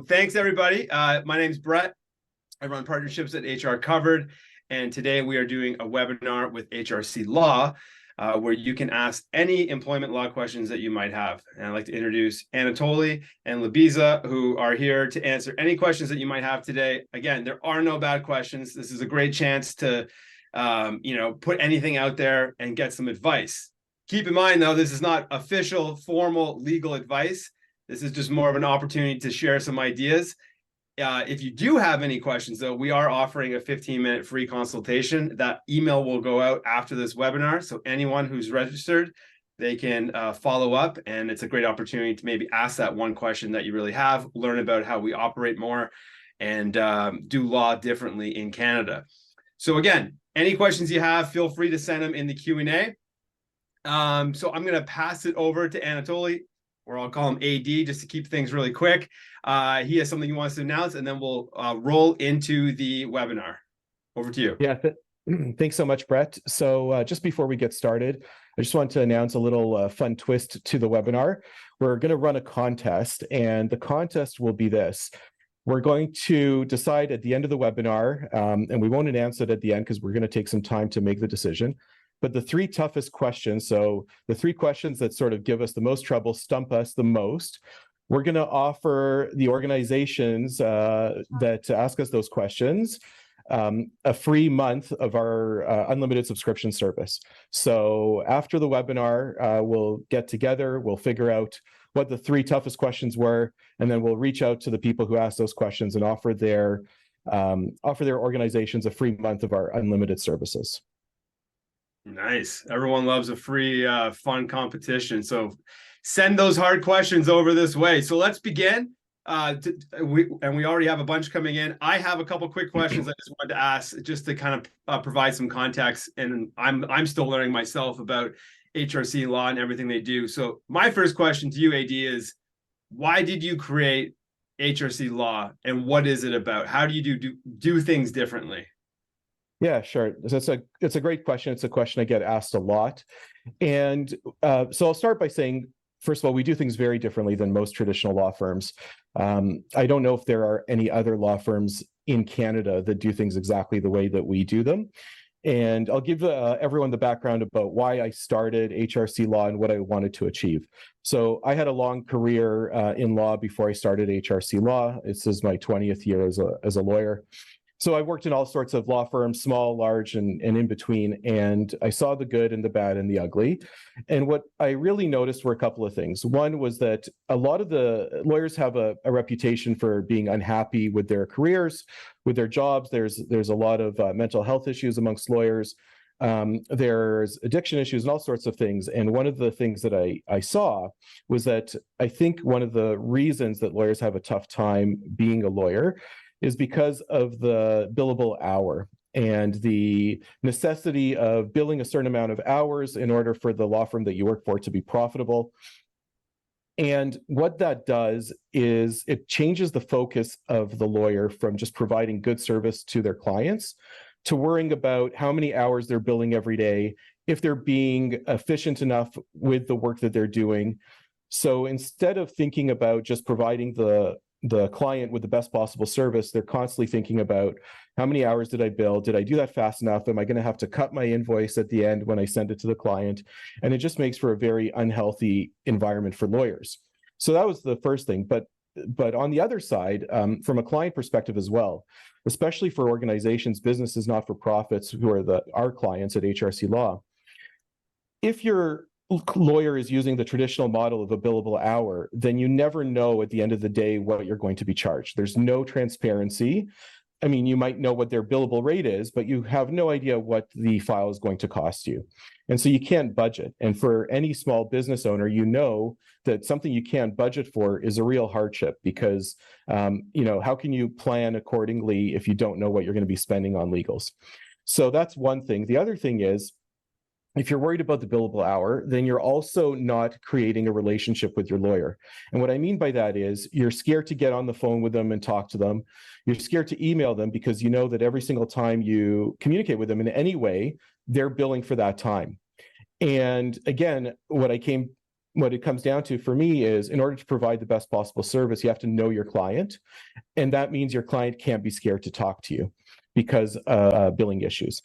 Thanks, everybody. My name's Brett. I run partnerships at HR Covered, and today we are doing a webinar with HRC Law, where you can ask any employment law questions that you might have. And I'd like to introduce Anatoly and Labiza, who are here to answer any questions that you might have today. Again, there are no bad questions. This is a great chance to, put anything out there and get some advice. Keep in mind, though, this is not official, formal legal advice. This is just more of an opportunity to share some ideas. If you do have any questions, though, we are offering a 15-minute free consultation. That email will go out after this webinar. So anyone who's registered, they can follow up. And it's a great opportunity to maybe ask that one question that you really have, learn about how we operate more, and do law differently in Canada. So again, any questions you have, feel free to send them in the Q&A. So I'm going to pass it over to Anatoly, or I'll call him AD, just to keep things really quick. He has something he wants to announce, and then we'll roll into the webinar. Over to you. Yeah, thanks so much, Brett. So just before we get started, I just want to announce a little fun twist to the webinar. We're going to run a contest, and the contest will be this. We're going to decide at the end of the webinar, and we won't announce it at the end because we're going to take some time to make the decision. But the three toughest questions, so the three questions that sort of give us the most trouble, stump us the most, we're going to offer the organizations that ask us those questions a free month of our unlimited subscription service. So after the webinar, we'll get together, we'll figure out what the three toughest questions were, and then we'll reach out to the people who asked those questions and offer their organizations a free month of our unlimited services. Nice. Everyone loves a free, fun competition. So send those hard questions over this way. So let's begin. We already have a bunch coming in. I have a couple quick questions I just wanted to ask, just to kind of provide some context. And I'm still learning myself about HRC law and everything they do. So my first question to you, AD, is why did you create HRC law, and what is it about? How do you do things differently? Yeah, sure. So it's a great question. It's a question I get asked a lot. And so I'll start by saying, first of all, we do things very differently than most traditional law firms. I don't know if there are any other law firms in Canada that do things exactly the way that we do them. And I'll give everyone the background about why I started HRC Law and what I wanted to achieve. So I had a long career in law before I started HRC Law. This is my 20th year as a lawyer. So I worked in all sorts of law firms, small, large, and in between, and I saw the good and the bad and the ugly. And what I really noticed were a couple of things. One was that a lot of the lawyers have a reputation for being unhappy with their careers, with their jobs. There's a lot of mental health issues amongst lawyers. There's addiction issues and all sorts of things. And one of the things that I saw was that I think one of the reasons that lawyers have a tough time being a lawyer is because of the billable hour and the necessity of billing a certain amount of hours in order for the law firm that you work for to be profitable. And what that does is it changes the focus of the lawyer from just providing good service to their clients to worrying about how many hours they're billing every day, if they're being efficient enough with the work that they're doing. So instead of thinking about just providing the client with the best possible service, they're constantly thinking about how many hours did I bill? Did I do that fast enough? Am I going to have to cut my invoice at the end when I send it to the client? And it just makes for a very unhealthy environment for lawyers. So that was the first thing. But on the other side, from a client perspective as well, especially for organizations, businesses, not-for-profits who are our clients at HRC Law, if you're lawyer is using the traditional model of a billable hour, then you never know at the end of the day what you're going to be charged. There's no transparency. I mean, you might know what their billable rate is, but you have no idea what the file is going to cost you. And so you can't budget. And for any small business owner, you know that something you can't budget for is a real hardship because, how can you plan accordingly if you don't know what you're going to be spending on legals? So that's one thing. The other thing is, if you're worried about the billable hour, then you're also not creating a relationship with your lawyer. And what I mean by that is you're scared to get on the phone with them and talk to them. You're scared to email them because you know that every single time you communicate with them in any way, they're billing for that time. And again, what I came what it comes down to for me is, in order to provide the best possible service, you have to know your client. And that means your client can't be scared to talk to you because billing issues.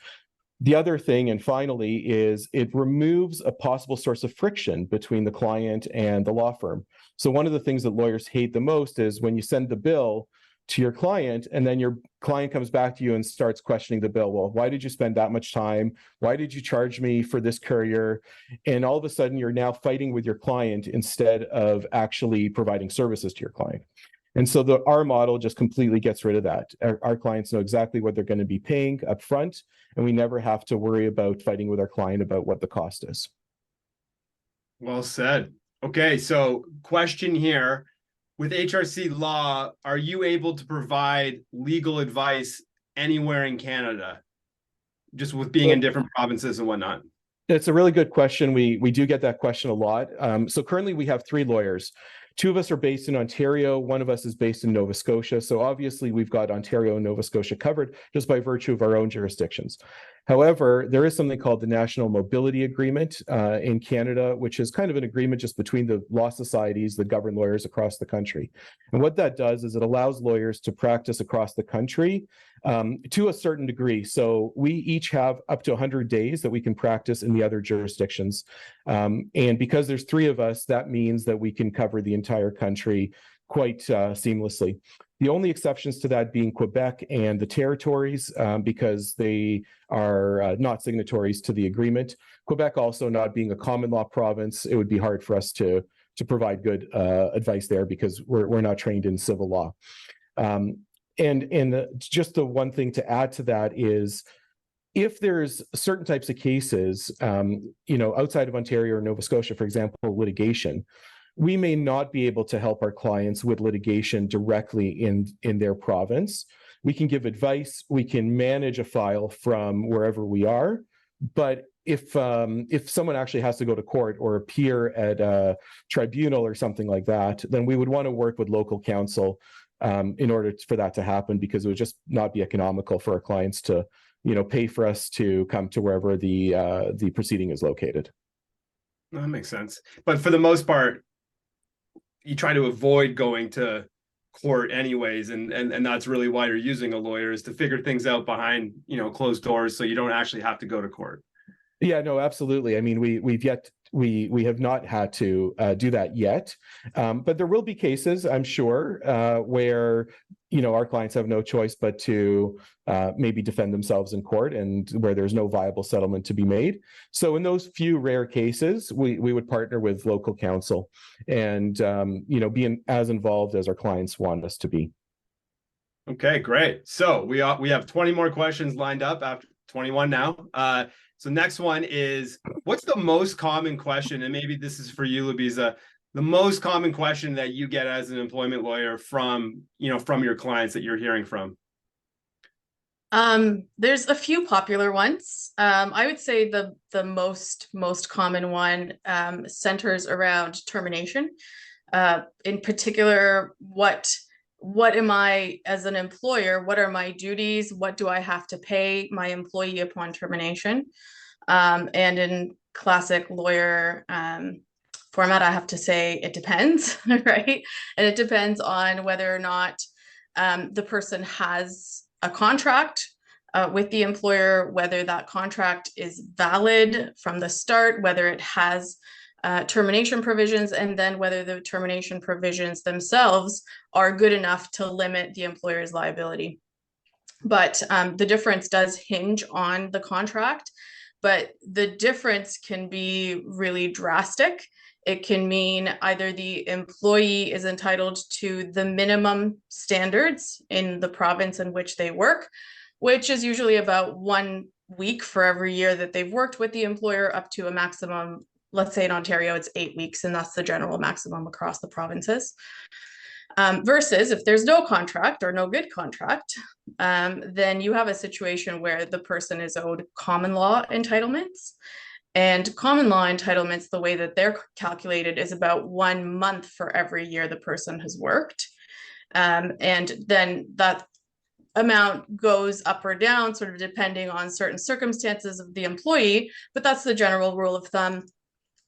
The other thing, and finally, is it removes a possible source of friction between the client and the law firm. So one of the things that lawyers hate the most is when you send the bill to your client and then your client comes back to you and starts questioning the bill. Well, why did you spend that much time? Why did you charge me for this courier? And all of a sudden you're now fighting with your client instead of actually providing services to your client. And so our model just completely gets rid of that. Our clients know exactly what they're going to be paying up front, and we never have to worry about fighting with our client about what the cost is. Well said. Okay, so question here. With HRC Law, are you able to provide legal advice anywhere in Canada, just with being in different provinces and whatnot? It's a really good question. We do get that question a lot. So currently we have 3 lawyers. 2 of us are based in Ontario. 1 of us is based in Nova Scotia. So obviously we've got Ontario and Nova Scotia covered just by virtue of our own jurisdictions. However, there is something called the National Mobility Agreement in Canada, which is kind of an agreement just between the law societies that govern lawyers across the country. And what that does is it allows lawyers to practice across the country to a certain degree. So we each have up to 100 days that we can practice in the other jurisdictions. And because there's 3 of us, that means that we can cover the entire country quite seamlessly. The only exceptions to that being Quebec and the territories, because they are not signatories to the agreement. Quebec also not being a common law province, it would be hard for us to provide good advice there because we're not trained in civil law. And just the one thing to add to that is, if there's certain types of cases, outside of Ontario or Nova Scotia, for example, litigation, we may not be able to help our clients with litigation directly in their province. We can give advice, we can manage a file from wherever we are, but if someone actually has to go to court or appear at a tribunal or something like that, then we would want to work with local counsel in order for that to happen, because it would just not be economical for our clients to pay for us to come to wherever the proceeding is located. That makes sense. But for the most part, you try to avoid going to court anyways, and that's really why you're using a lawyer, is to figure things out behind closed doors, so you don't actually have to go to court. Yeah, no, absolutely. I mean, we have not had to do that yet, but there will be cases, I'm sure, where our clients have no choice but to maybe defend themselves in court, and where there's no viable settlement to be made. So in those few rare cases, we would partner with local counsel and be as involved as our clients want us to be. Okay, great. So we have 20 more questions lined up, after 21 now. So next one is, what's the most common question, and maybe this is for you, Lubiza, the most common question that you get as an employment lawyer from your clients that you're hearing from? There's a few popular ones. I would say the most common one centers around termination. In particular, what am I, as an employer, what are my duties? What do I have to pay my employee upon termination? And in classic lawyer format, I have to say it depends, right? And it depends on whether or not the person has a contract with the employer, whether that contract is valid from the start, whether it has termination provisions, and then whether the termination provisions themselves are good enough to limit the employer's liability. But the difference does hinge on the contract, but the difference can be really drastic. It can mean either the employee is entitled to the minimum standards in the province in which they work, which is usually about 1 week for every year that they've worked with the employer, up to a maximum. Let's say in Ontario, it's 8 weeks, and that's the general maximum across the provinces. Versus if there's no contract or no good contract, then you have a situation where the person is owed common law entitlements. And common law entitlements, the way that they're calculated, is about 1 month for every year the person has worked. And then that amount goes up or down, sort of depending on certain circumstances of the employee, but that's the general rule of thumb.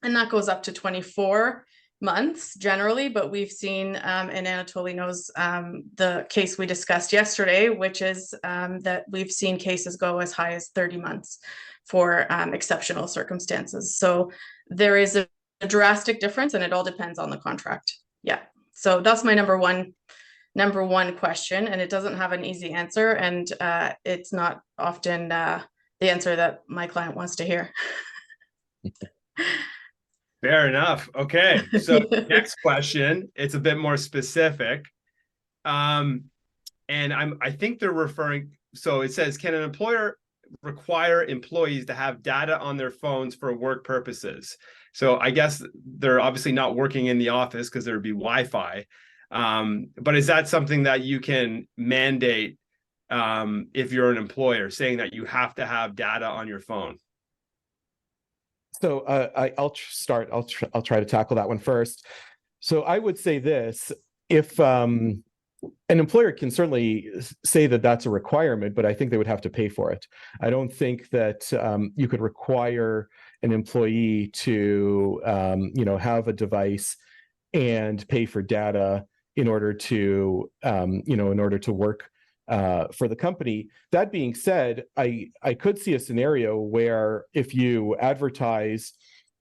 and that goes up to 24 months generally, but we've seen, and Anatoly knows the case we discussed yesterday, which is that we've seen cases go as high as 30 months for exceptional circumstances. So there is a drastic difference, and it all depends on the contract. Yeah. So that's my number one question, and it doesn't have an easy answer, and it's not often the answer that my client wants to hear. Fair enough. Okay. So next question, it's a bit more specific. And I think they're referring, so it says, can an employer require employees to have data on their phones for work purposes? So I guess they're obviously not working in the office because there would be Wi-Fi. But is that something that you can mandate if you're an employer, saying that you have to have data on your phone? So I'll start. I'll try to tackle that one first. So I would say this: if an employer can certainly say that that's a requirement, but I think they would have to pay for it. I don't think that you could require an employee to have a device and pay for data in order to work for the company. That being said, I could see a scenario where if you advertise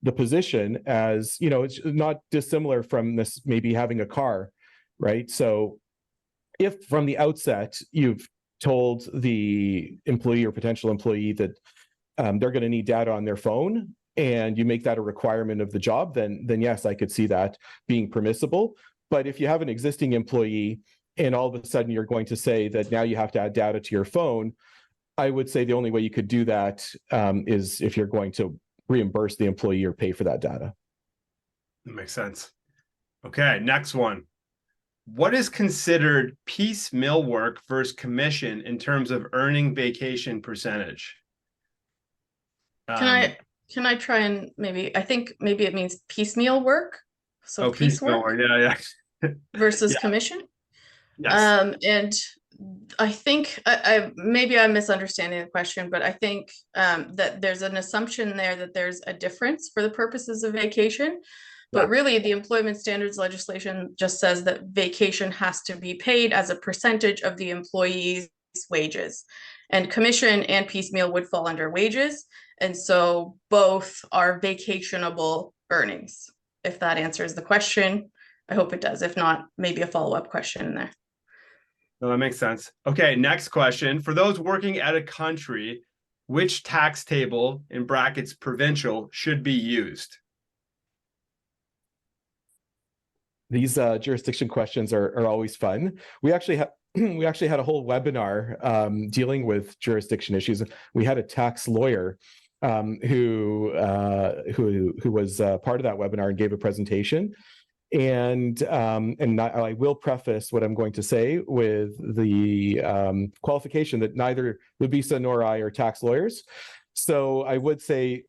the position as, it's not dissimilar from this, maybe having a car, right? So if from the outset you've told the employee or potential employee that they're going to need data on their phone, and you make that a requirement of the job, then yes, I could see that being permissible. But if you have an existing employee and all of a sudden you're going to say that now you have to add data to your phone, I would say the only way you could do that is if you're going to reimburse the employee or pay for that data. That makes sense. Okay, next one. What is considered piecemeal work versus commission in terms of earning vacation percentage? Can I try and I think maybe it means piecemeal work. So piecework yeah. versus commission. Yes. And I think maybe I'm misunderstanding the question, but I think that there's an assumption there that there's a difference for the purposes of vacation. But really, the employment standards legislation just says that vacation has to be paid as a percentage of the employee's wages. And commission and piecemeal would fall under wages. And so both are vacationable earnings. If that answers the question, I hope it does. If not, maybe a follow-up question in there. No, that makes sense. Okay, next question. For those working at a country, which tax table, in brackets provincial, should be used? These jurisdiction questions are always fun. We actually had a whole webinar dealing with jurisdiction issues. We had a tax lawyer who was part of that webinar and gave a presentation. And I will preface what I'm going to say with the qualification that neither Lubisa nor I are tax lawyers. So I would say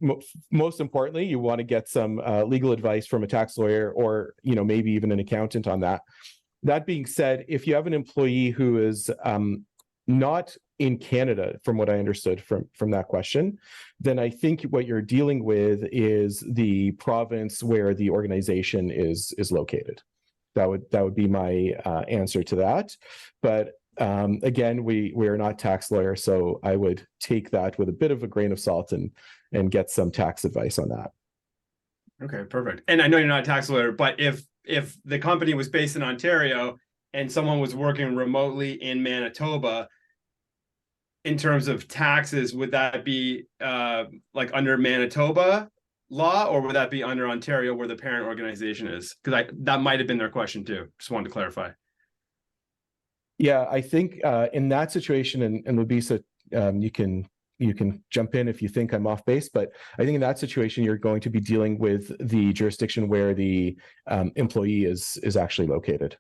most importantly, you want to get some legal advice from a tax lawyer or maybe even an accountant on that. That being said, if you have an employee who is not in Canada, from what I understood from that question, then I think what you're dealing with is the province where the organization is located. That would be my answer to that. But again, we are not tax lawyers, so I would take that with a bit of a grain of salt and get some tax advice on that. Okay, perfect. And I know you're not a tax lawyer, but if the company was based in Ontario and someone was working remotely in Manitoba, in terms of taxes, would that be like under Manitoba law, or would that be under Ontario where the parent organization is? Because that might have been their question too. Just wanted to clarify. Yeah, I think in that situation, and Lubisa, you can jump in if you think I'm off base, but I think in that situation, you're going to be dealing with the jurisdiction where the employee is actually located.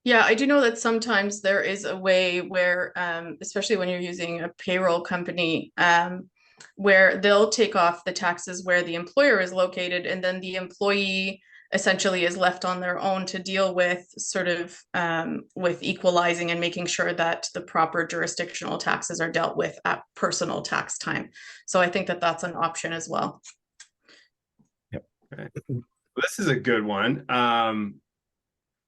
Yeah, I do know that sometimes there is a way where, especially when you're using a payroll company, where they'll take off the taxes where the employer is located, and then the employee essentially is left on their own to deal with sort of with equalizing and making sure that the proper jurisdictional taxes are dealt with at personal tax time. So I think that that's an option as well. Okay. This is a good one.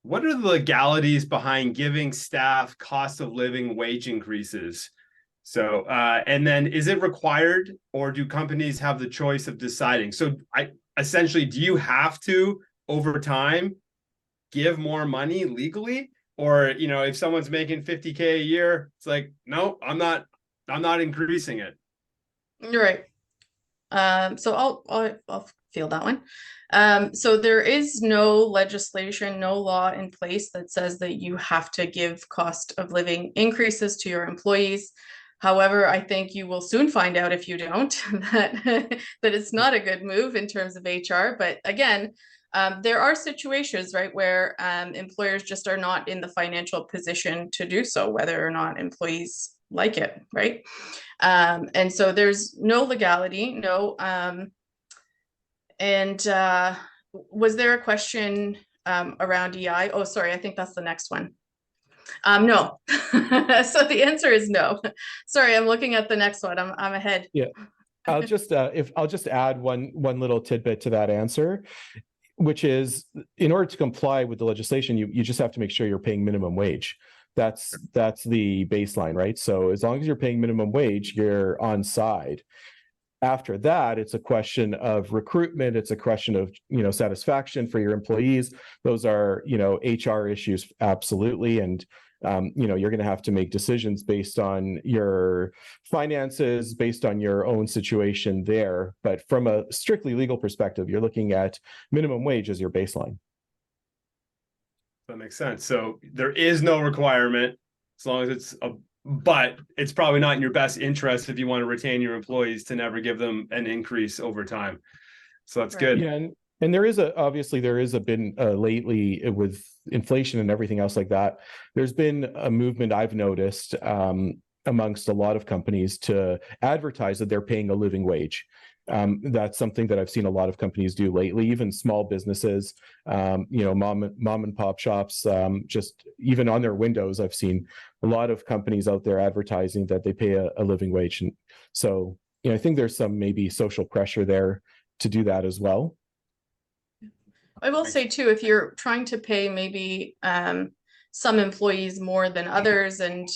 What are the legalities behind giving staff cost of living wage increases? So, and then is it required, or do companies have the choice of deciding? So essentially, do you have to, over time, give more money legally? Or, if someone's making 50K a year, it's like, no, I'm not increasing it. You're right. So I'll field that one. So there is no legislation, no law in place that says that you have to give cost of living increases to your employees. However, I think you will soon find out, if you don't, that that it's not a good move in terms of HR. But again, there are situations, right, where employers just are not in the financial position to do so, whether or not employees like it, right? And so there's no legality, no. Was there a question around EI? Oh, sorry, I think that's the next one. No. So the answer is no. Sorry, I'm looking at the next one. I'm ahead. Yeah. I'll just add one little tidbit to that answer, which is, in order to comply with the legislation, you just have to make sure you're paying minimum wage. That's the baseline, right? So as long as you're paying minimum wage, you're on side. After that, it's a question of recruitment. It's a question of, satisfaction for your employees. Those are, HR issues, absolutely. And, you're going to have to make decisions based on your finances, based on your own situation there. But from a strictly legal perspective, you're looking at minimum wage as your baseline. That makes sense. So there is no requirement, as long as but it's probably not in your best interest, if you want to retain your employees, to never give them an increase over time. So that's good. Yeah, and there is been lately, with inflation and everything else like that, there's been a movement I've noticed amongst a lot of companies to advertise that they're paying a living wage. That's something that I've seen a lot of companies do lately, even small businesses, mom and pop shops, just even on their windows, I've seen a lot of companies out there advertising that they pay a living wage. And so, I think there's some maybe social pressure there to do that as well. I will say too, if you're trying to pay maybe some employees more than others, and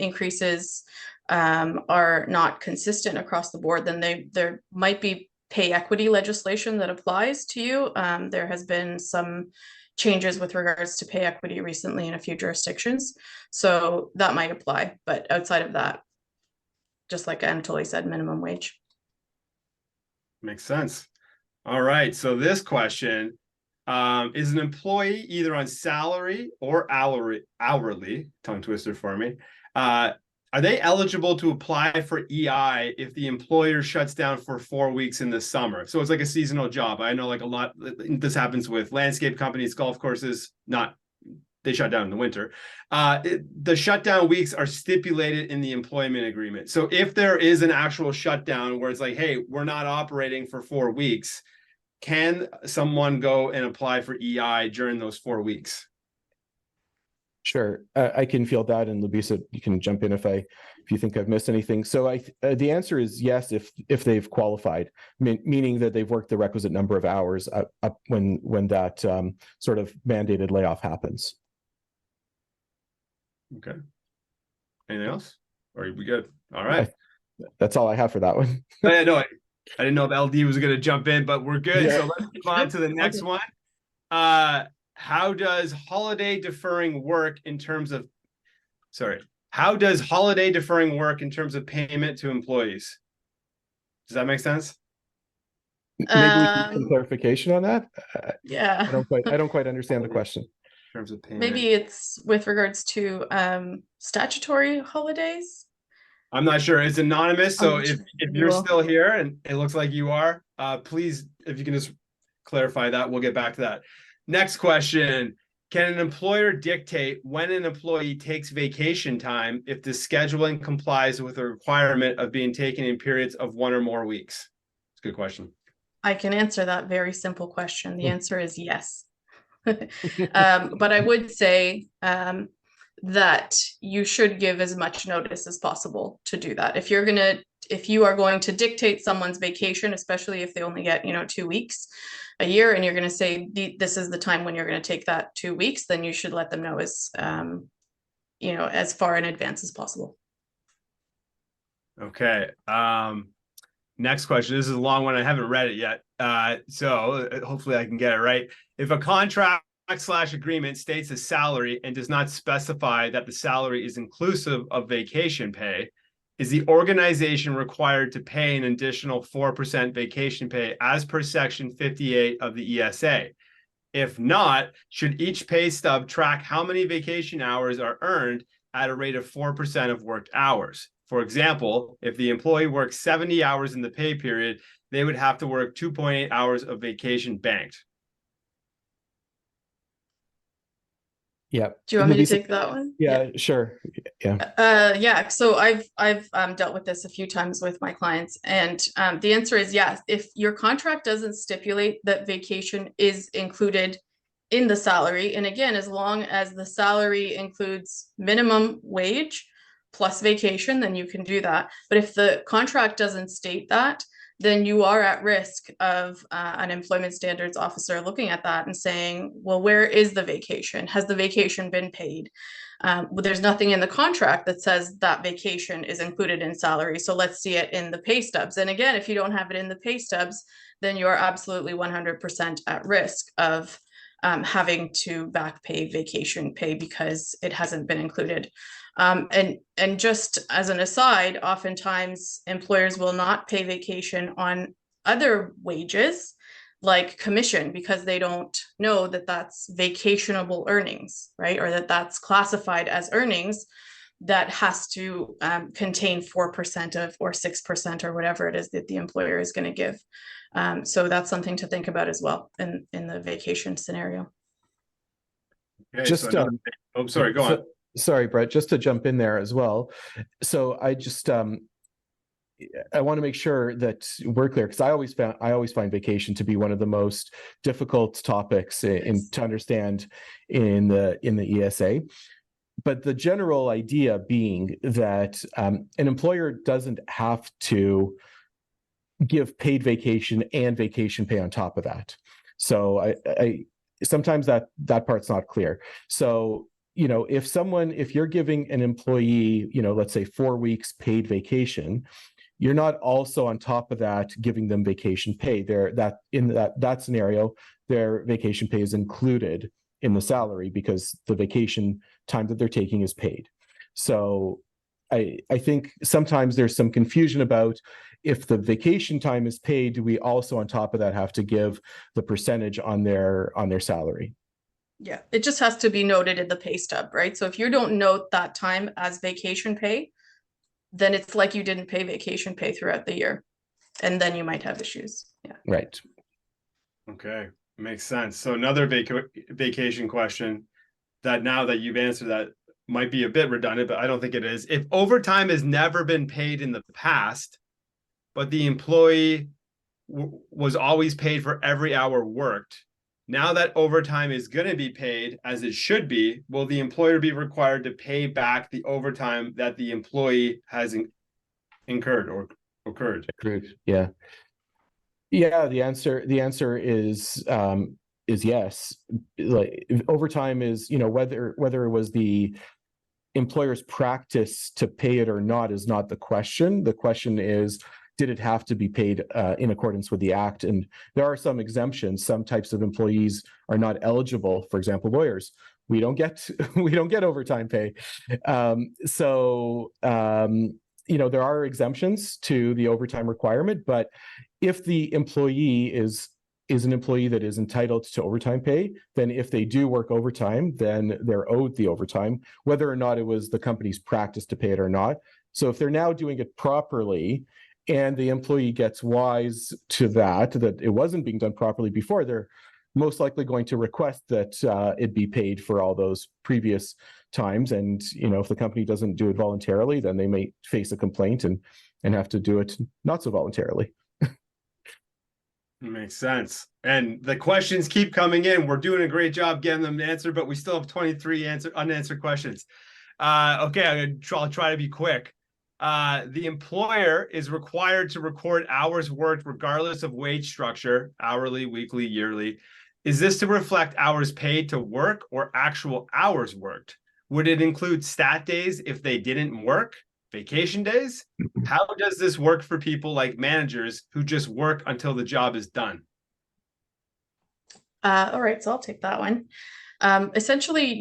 increases are not consistent across the board, then there might be pay equity legislation that applies to you. There has been some changes with regards to pay equity recently in a few jurisdictions, so that might apply. But outside of that, just like Anatoly said, minimum wage. Makes sense. All right. So this question, is an employee either on salary or hourly, tongue twister for me, are they eligible to apply for EI if the employer shuts down for 4 weeks in the summer? So it's like a seasonal job. I know, like, a lot, this happens with landscape companies, golf courses, they shut down in the winter. The shutdown weeks are stipulated in the employment agreement. So if there is an actual shutdown where it's like, hey, we're not operating for 4 weeks, can someone go and apply for EI during those 4 weeks? Sure, I can field that, and Labisa, you can jump in if you think I've missed anything. So the answer is yes, if they've qualified, meaning that they've worked the requisite number of hours up when that sort of mandated layoff happens. Okay. Anything else? Or are we good? All right. That's all I have for that one. I didn't know if LD was going to jump in, but we're good. Yeah. So let's move on to the next one. How does holiday deferring work in terms of payment to employees? Does that make sense? Maybe we can get some clarification on that. Yeah. I don't quite understand the question. In terms of payment. Maybe it's with regards to statutory holidays. I'm not sure. It's anonymous. So if you're still here, and it looks like you are, please, if you can just clarify that, we'll get back to that. Next question. Can an employer dictate when an employee takes vacation time if the scheduling complies with the requirement of being taken in periods of 1 or more weeks? It's a good question. I can answer that very simple question. The answer is yes. But I would say that you should give as much notice as possible to do that. If you are going to dictate someone's vacation, especially if they only get, 2 weeks a year, and you're going to say this is the time when you're going to take that 2 weeks, then you should let them know as far in advance as possible. Okay. Next question. This is a long one. I haven't read it yet. So hopefully I can get it right. If a contract / agreement states a salary and does not specify that the salary is inclusive of vacation pay, is the organization required to pay an additional 4% vacation pay as per Section 58 of the ESA? If not, should each pay stub track how many vacation hours are earned at a rate of 4% of worked hours? For example, if the employee works 70 hours in the pay period, they would have to work 2.8 hours of vacation banked. Yeah. Do you want me to take that one? Yeah, sure. Yeah. Yeah. So I've dealt with this a few times with my clients, and the answer is yes. If your contract doesn't stipulate that vacation is included in the salary, and again, as long as the salary includes minimum wage plus vacation, then you can do that. But if the contract doesn't state that, then you are at risk of an employment standards officer looking at that and saying, well, where is the vacation? Has the vacation been paid? Well, there's nothing in the contract that says that vacation is included in salary. So let's see it in the pay stubs. And again, if you don't have it in the pay stubs, then you are absolutely 100% at risk of having to back pay vacation pay because it hasn't been included. And just as an aside, oftentimes employers will not pay vacation on other wages like commission because they don't know that that's vacationable earnings, right? Or that that's classified as earnings that has to contain 4% of or 6% or whatever it is that the employer is going to give. So that's something to think about as well in the vacation scenario. Okay, Just sorry, go on. Sorry, Brett, just to jump in there as well. So I just I want to make sure that we're clear, because I always find vacation to be one of the most difficult topics to understand in the ESA. But the general idea being that an employer doesn't have to give paid vacation and vacation pay on top of that. So I sometimes that part's not clear. So if you're giving an employee, let's say 4 weeks paid vacation, you're not also on top of that giving them vacation pay. In that scenario, their vacation pay is included in the salary because the vacation time that they're taking is paid. So I think sometimes there's some confusion about if the vacation time is paid, do we also on top of that have to give the percentage on their salary? Yeah, it just has to be noted in the pay stub, right? So if you don't note that time as vacation pay, then it's like you didn't pay vacation pay throughout the year, and then you might have issues. Yeah. Right. Okay, makes sense. So another vacation question that now that you've answered that might be a bit redundant, but I don't think it is. If overtime has never been paid in the past, but the employee was always paid for every hour worked, now that overtime is going to be paid as it should be, will the employer be required to pay back the overtime that the employee has incurred or occurred? Yeah. Yeah. The answer is yes. Like overtime is, whether it was the employer's practice to pay it or not is not the question. The question is, did it have to be paid in accordance with the Act? And there are some exemptions. Some types of employees are not eligible. For example, lawyers. We don't get overtime pay. There are exemptions to the overtime requirement. But if the employee is an employee that is entitled to overtime pay, then if they do work overtime, then they're owed the overtime, whether or not it was the company's practice to pay it or not. So if they're now doing it properly, and the employee gets wise to that it wasn't being done properly before, they're most likely going to request that it be paid for all those previous times. And, if the company doesn't do it voluntarily, then they may face a complaint and have to do it not so voluntarily. Makes sense. And the questions keep coming in. We're doing a great job getting them answered, but we still have 23 unanswered questions. Okay, I'll try to be quick. The employer is required to record hours worked regardless of wage structure, hourly, weekly, yearly. Is this to reflect hours paid to work or actual hours worked? Would it include stat days if they didn't work? Vacation days? How does this work for people like managers who just work until the job is done? All right, so I'll take that one. Essentially,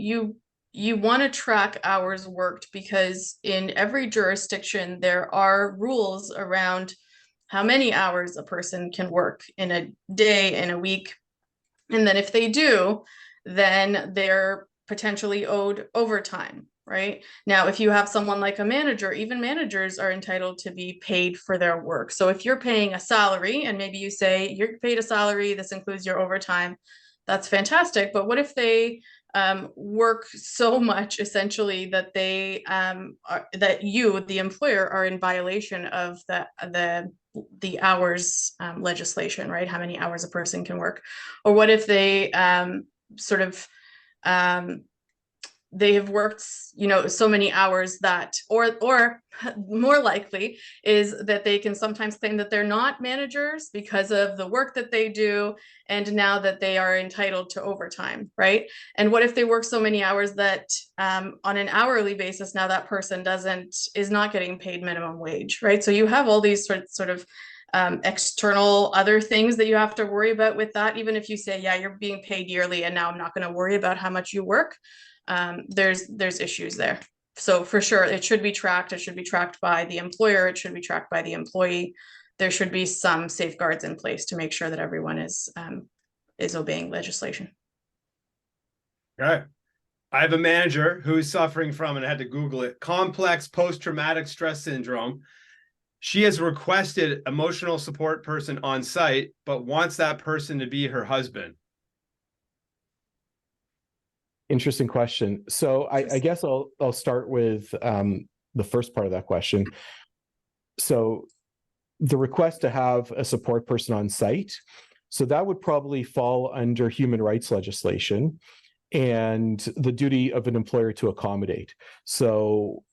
you want to track hours worked because in every jurisdiction there are rules around how many hours a person can work in a day, in a week. And then if they do, then they're potentially owed overtime, right? Now, if you have someone like a manager, even managers are entitled to be paid for their work. So if you're paying a salary and maybe you say you're paid a salary, this includes your overtime, that's fantastic. But what if they work so much essentially that they that you, the employer, are in violation of the hours legislation, right? How many hours a person can work. Or what if they sort of they have worked, so many hours that, or more likely is that they can sometimes claim that they're not managers because of the work that they do, and now that they are entitled to overtime, right? And what if they work so many hours that on an hourly basis, now that person is not getting paid minimum wage, right? So you have all these sort of external other things that you have to worry about with that. Even if you say, yeah, you're being paid yearly and now I'm not going to worry about how much you work, there's issues there. So for sure, it should be tracked. It should be tracked by the employer. It should be tracked by the employee. There should be some safeguards in place to make sure that everyone is obeying legislation. Okay. I have a manager who's suffering from, and I had to Google it, complex post-traumatic stress syndrome. She has requested emotional support person on site, but wants that person to be her husband. Interesting question. So I guess I'll start with the first part of that question. So the request to have a support person on site, so that would probably fall under human rights legislation and the duty of an employer to accommodate. So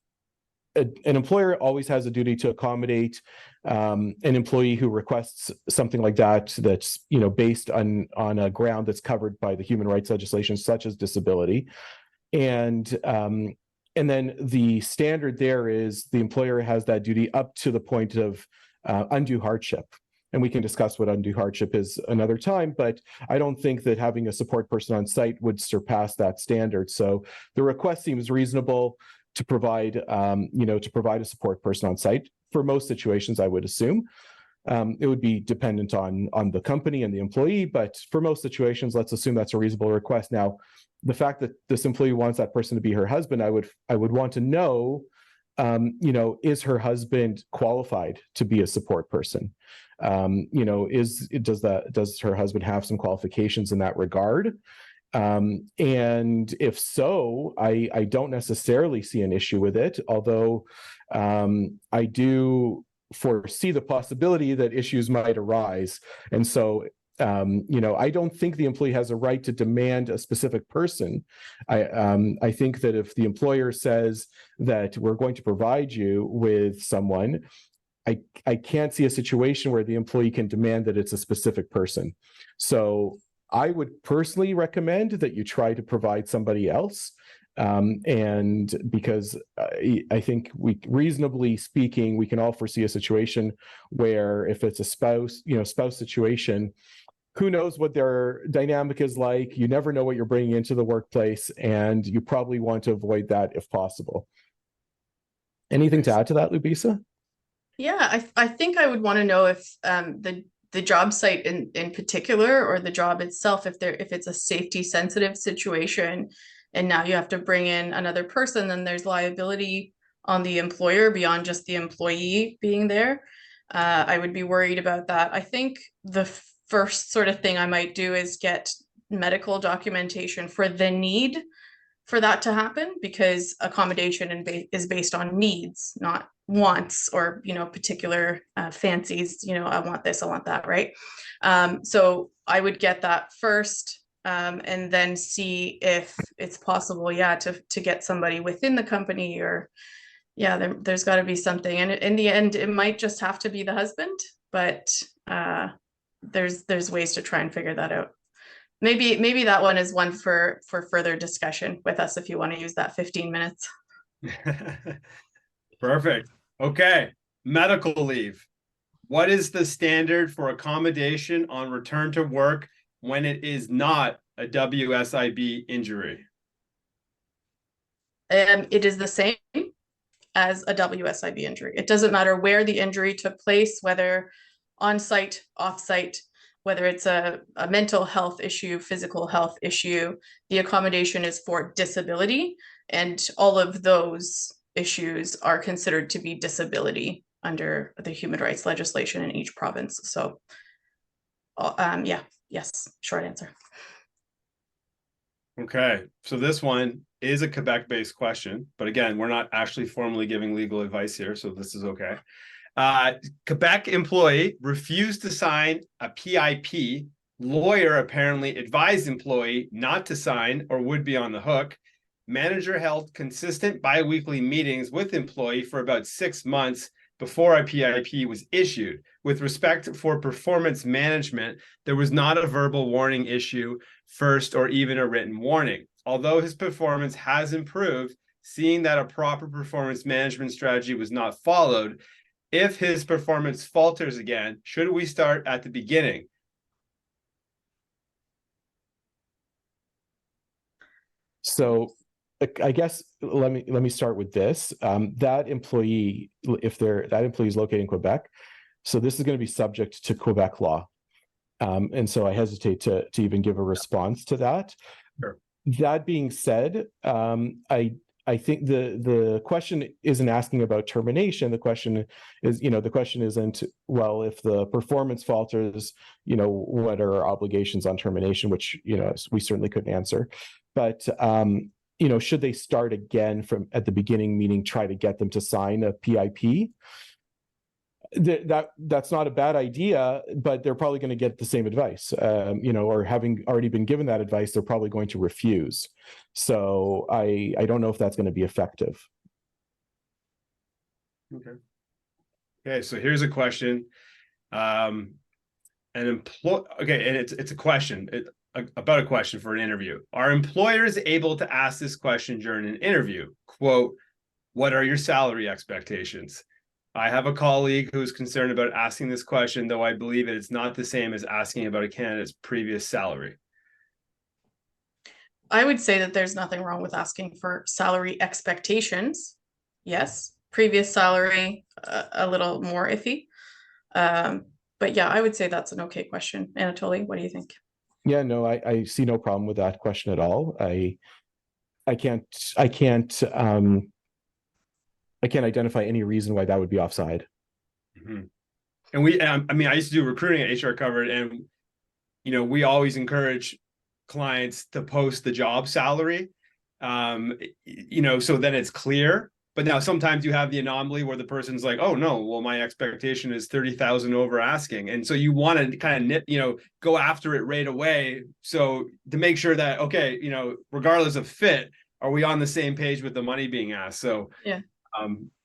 an employer always has a duty to accommodate an employee who requests something like that, that's based on a ground that's covered by the human rights legislation, such as disability. And then the standard there is the employer has that duty up to the point of undue hardship. And we can discuss what undue hardship is another time, but I don't think that having a support person on site would surpass that standard. So the request seems reasonable to provide, to provide a support person on site. For most situations, I would assume. It would be dependent on the company and the employee, but for most situations, let's assume that's a reasonable request. Now, the fact that this employee wants that person to be her husband, I would want to know, is her husband qualified to be a support person? Does her husband have some qualifications in that regard? And if so, I don't necessarily see an issue with it, although I do foresee the possibility that issues might arise. And so, I don't think the employee has a right to demand a specific person. I think that if the employer says that we're going to provide you with someone, I can't see a situation where the employee can demand that it's a specific person. So I would personally recommend that you try to provide somebody else. And because I think reasonably speaking, we can all foresee a situation where if it's a spouse situation, who knows what their dynamic is like. You never know what you're bringing into the workplace, and you probably want to avoid that if possible. Anything to add to that, Lubisa? Yeah, I think I would want to know if the job site in particular, or the job itself, if it's a safety sensitive situation and now you have to bring in another person, then there's liability on the employer beyond just the employee being there. I would be worried about that. I think the first sort of thing I might do is get medical documentation for the need for that to happen, because accommodation is based on needs, not wants or, particular fancies, I want this, I want that, right? So I would get that first, and then see if it's possible, to get somebody within the company, or there's got to be something. And in the end, it might just have to be the husband, but there's ways to try and figure that out. Maybe that one is one for further discussion with us if you want to use that 15 minutes. Perfect. Okay. Medical leave. What is the standard for accommodation on return to work when it is not a WSIB injury? It is the same as a WSIB injury. It doesn't matter where the injury took place, whether on-site, off-site, whether it's a mental health issue, physical health issue, the accommodation is for disability, and all of those issues are considered to be disability under the human rights legislation in each province. So, yes, short answer. Okay, so this one is a Quebec-based question, but again, we're not actually formally giving legal advice here, so this is okay. Quebec employee refused to sign a PIP. Lawyer apparently advised employee not to sign or would be on the hook. Manager held consistent biweekly meetings with employee for about 6 months before a PIP was issued. With respect for performance management, there was not a verbal warning issue first or even a written warning. Although his performance has improved, seeing that a proper performance management strategy was not followed, if his performance falters again, should we start at the beginning? So I guess let me start with this. That employee, that employee is located in Quebec, so this is going to be subject to Quebec law, and so I hesitate to even give a response to that. Sure. That being said, I think the question isn't asking about termination. The question isn't, well, if the performance falters, what are our obligations on termination, which, we certainly couldn't answer. But, should they start again from at the beginning, meaning try to get them to sign a PIP? That's not a bad idea, but they're probably going to get the same advice, or having already been given that advice, they're probably going to refuse. So I don't know if that's going to be effective. Okay, so here's a question. And it's a question about a question for an interview. Are employers able to ask this question during an interview? Quote, what are your salary expectations? I have a colleague who's concerned about asking this question, though I believe that it's not the same as asking about a candidate's previous salary. I would say that there's nothing wrong with asking for salary expectations. Yes, previous salary, a little more iffy. But yeah, I would say that's an okay question. Anatoly, what do you think? Yeah, no, I see no problem with that question at all. I can't identify any reason why that would be offside. Mm-hmm. And I used to do recruiting at HR Covered, and we always encourage clients to post the job salary, so then it's clear. But now sometimes you have the anomaly where the person's like, oh no, well, my expectation is 30,000 over asking. And so you want to kind of go after it right away. So to make sure that, okay, regardless of fit, are we on the same page with the money being asked? So yeah.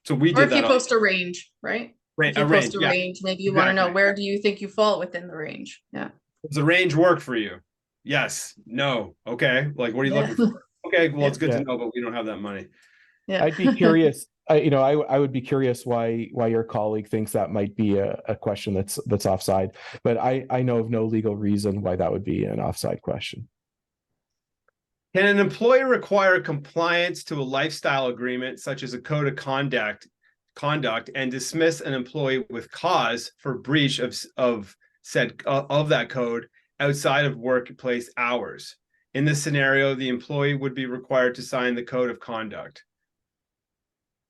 So we did that. Or if you post a range, right? If you post a range, maybe you want to know, where do you think you fall within the range? Yeah. Does the range work for you? Yes. No. Okay. Like, what are you looking for? Okay. Well, it's good to know, but we don't have that money. Yeah. I'd be curious. I would be curious why your colleague thinks that might be a question that's offside, but I know of no legal reason why that would be an offside question. Can an employer require compliance to a lifestyle agreement, such as a code of conduct, and dismiss an employee with cause for breach of that code outside of workplace hours? In this scenario, the employee would be required to sign the code of conduct.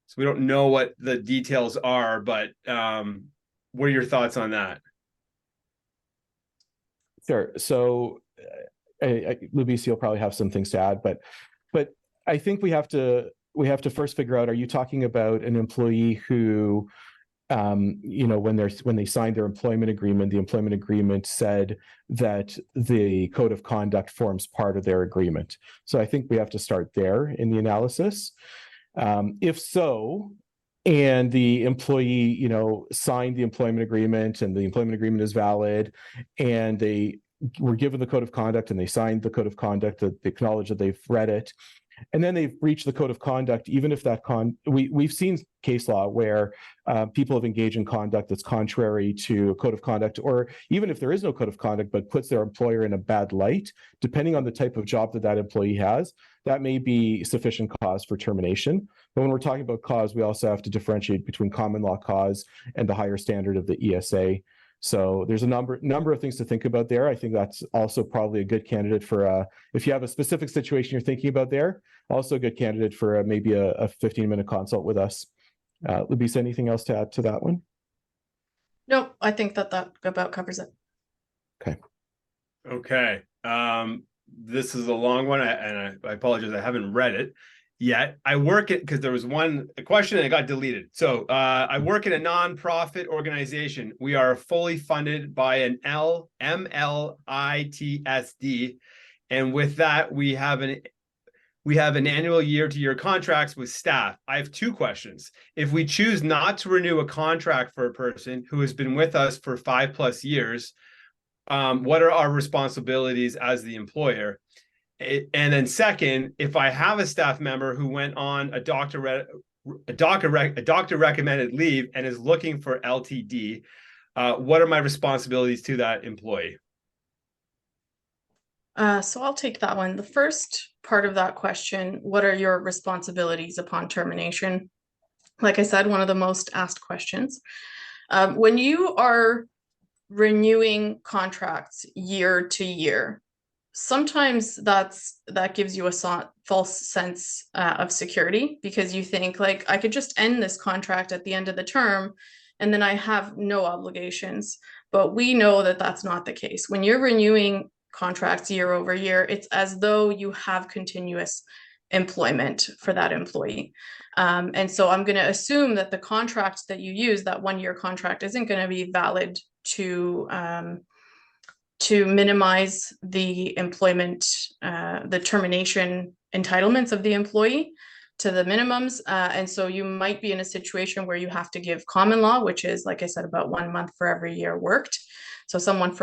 So we don't know what the details are, but what are your thoughts on that? Sure. So Lubice, you'll probably have some things to add, but I think we have to we have to first figure out, are you talking about an employee who, when they signed their employment agreement, the employment agreement said that the code of conduct forms part of their agreement? So I think we have to start there in the analysis. If so, and the employee, signed the employment agreement and the employment agreement is valid, and they were given the code of conduct and they signed the code of conduct, that they acknowledge that they've read it, and then they've breached the code of conduct, even if that we've seen case law where people have engaged in conduct that's contrary to a code of conduct, or even if there is no code of conduct, but puts their employer in a bad light, depending on the type of job that employee has, that may be sufficient cause for termination. But when we're talking about cause, we also have to differentiate between common law cause and the higher standard of the ESA. So there's a number of things to think about there. I think that's also probably a good candidate for, if you have a specific situation you're thinking about there, also a good candidate for maybe a 15-minute consult with us. Labisa, anything else to add to that one? No, I think that about covers it. Okay. This is a long one, and I apologize, I haven't read it yet. I work at, because there was a question and it got deleted. So I work in a nonprofit organization. We are fully funded by an MLITSD, and with that, we have an annual year-to-year contracts with staff. I have two questions. If we choose not to renew a contract for a person who has been with us for 5+ years, what are our responsibilities as the employer? And then second, if I have a staff member who went on a doctor recommended leave and is looking for LTD, what are my responsibilities to that employee? So I'll take that one. The first part of that question, what are your responsibilities upon termination? Like I said, one of the most asked questions. When you are renewing contracts year to year, sometimes that gives you a false sense of security, because you think, like, I could just end this contract at the end of the term and then I have no obligations. But we know that that's not the case. When you're renewing contracts year over year, it's as though you have continuous employment for that employee. And so I'm going to assume that the contract that you use, that 1-year contract, isn't going to be valid to minimize the employment, the termination entitlements of the employee to the minimums. And so you might be in a situation where you have to give common law, which is, like I said, about 1 month for every year worked. So someone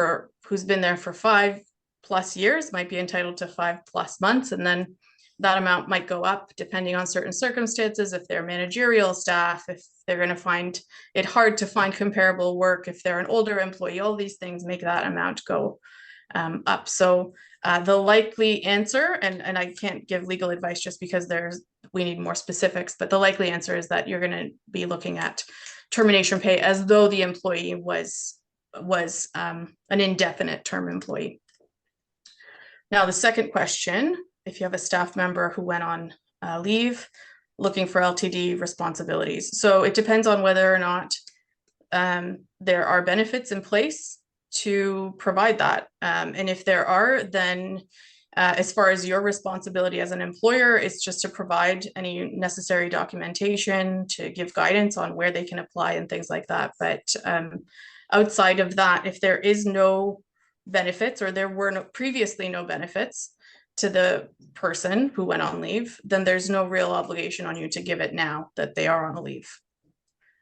who's been there for 5+ years might be entitled to 5+ months, and then that amount might go up depending on certain circumstances. If they're managerial staff, if they're going to find it hard to find comparable work, if they're an older employee, all these things make that amount go up. So the likely answer, and I can't give legal advice just because we need more specifics, but the likely answer is that you're going to be looking at termination pay as though the employee was an indefinite term employee. Now, the second question, if you have a staff member who went on leave looking for LTD responsibilities. So it depends on whether or not there are benefits in place to provide that. And if there are, then as far as your responsibility as an employer, it's just to provide any necessary documentation, to give guidance on where they can apply and things like that. But outside of that, if there is no benefits, or there were previously no benefits to the person who went on leave, then there's no real obligation on you to give it now that they are on a leave.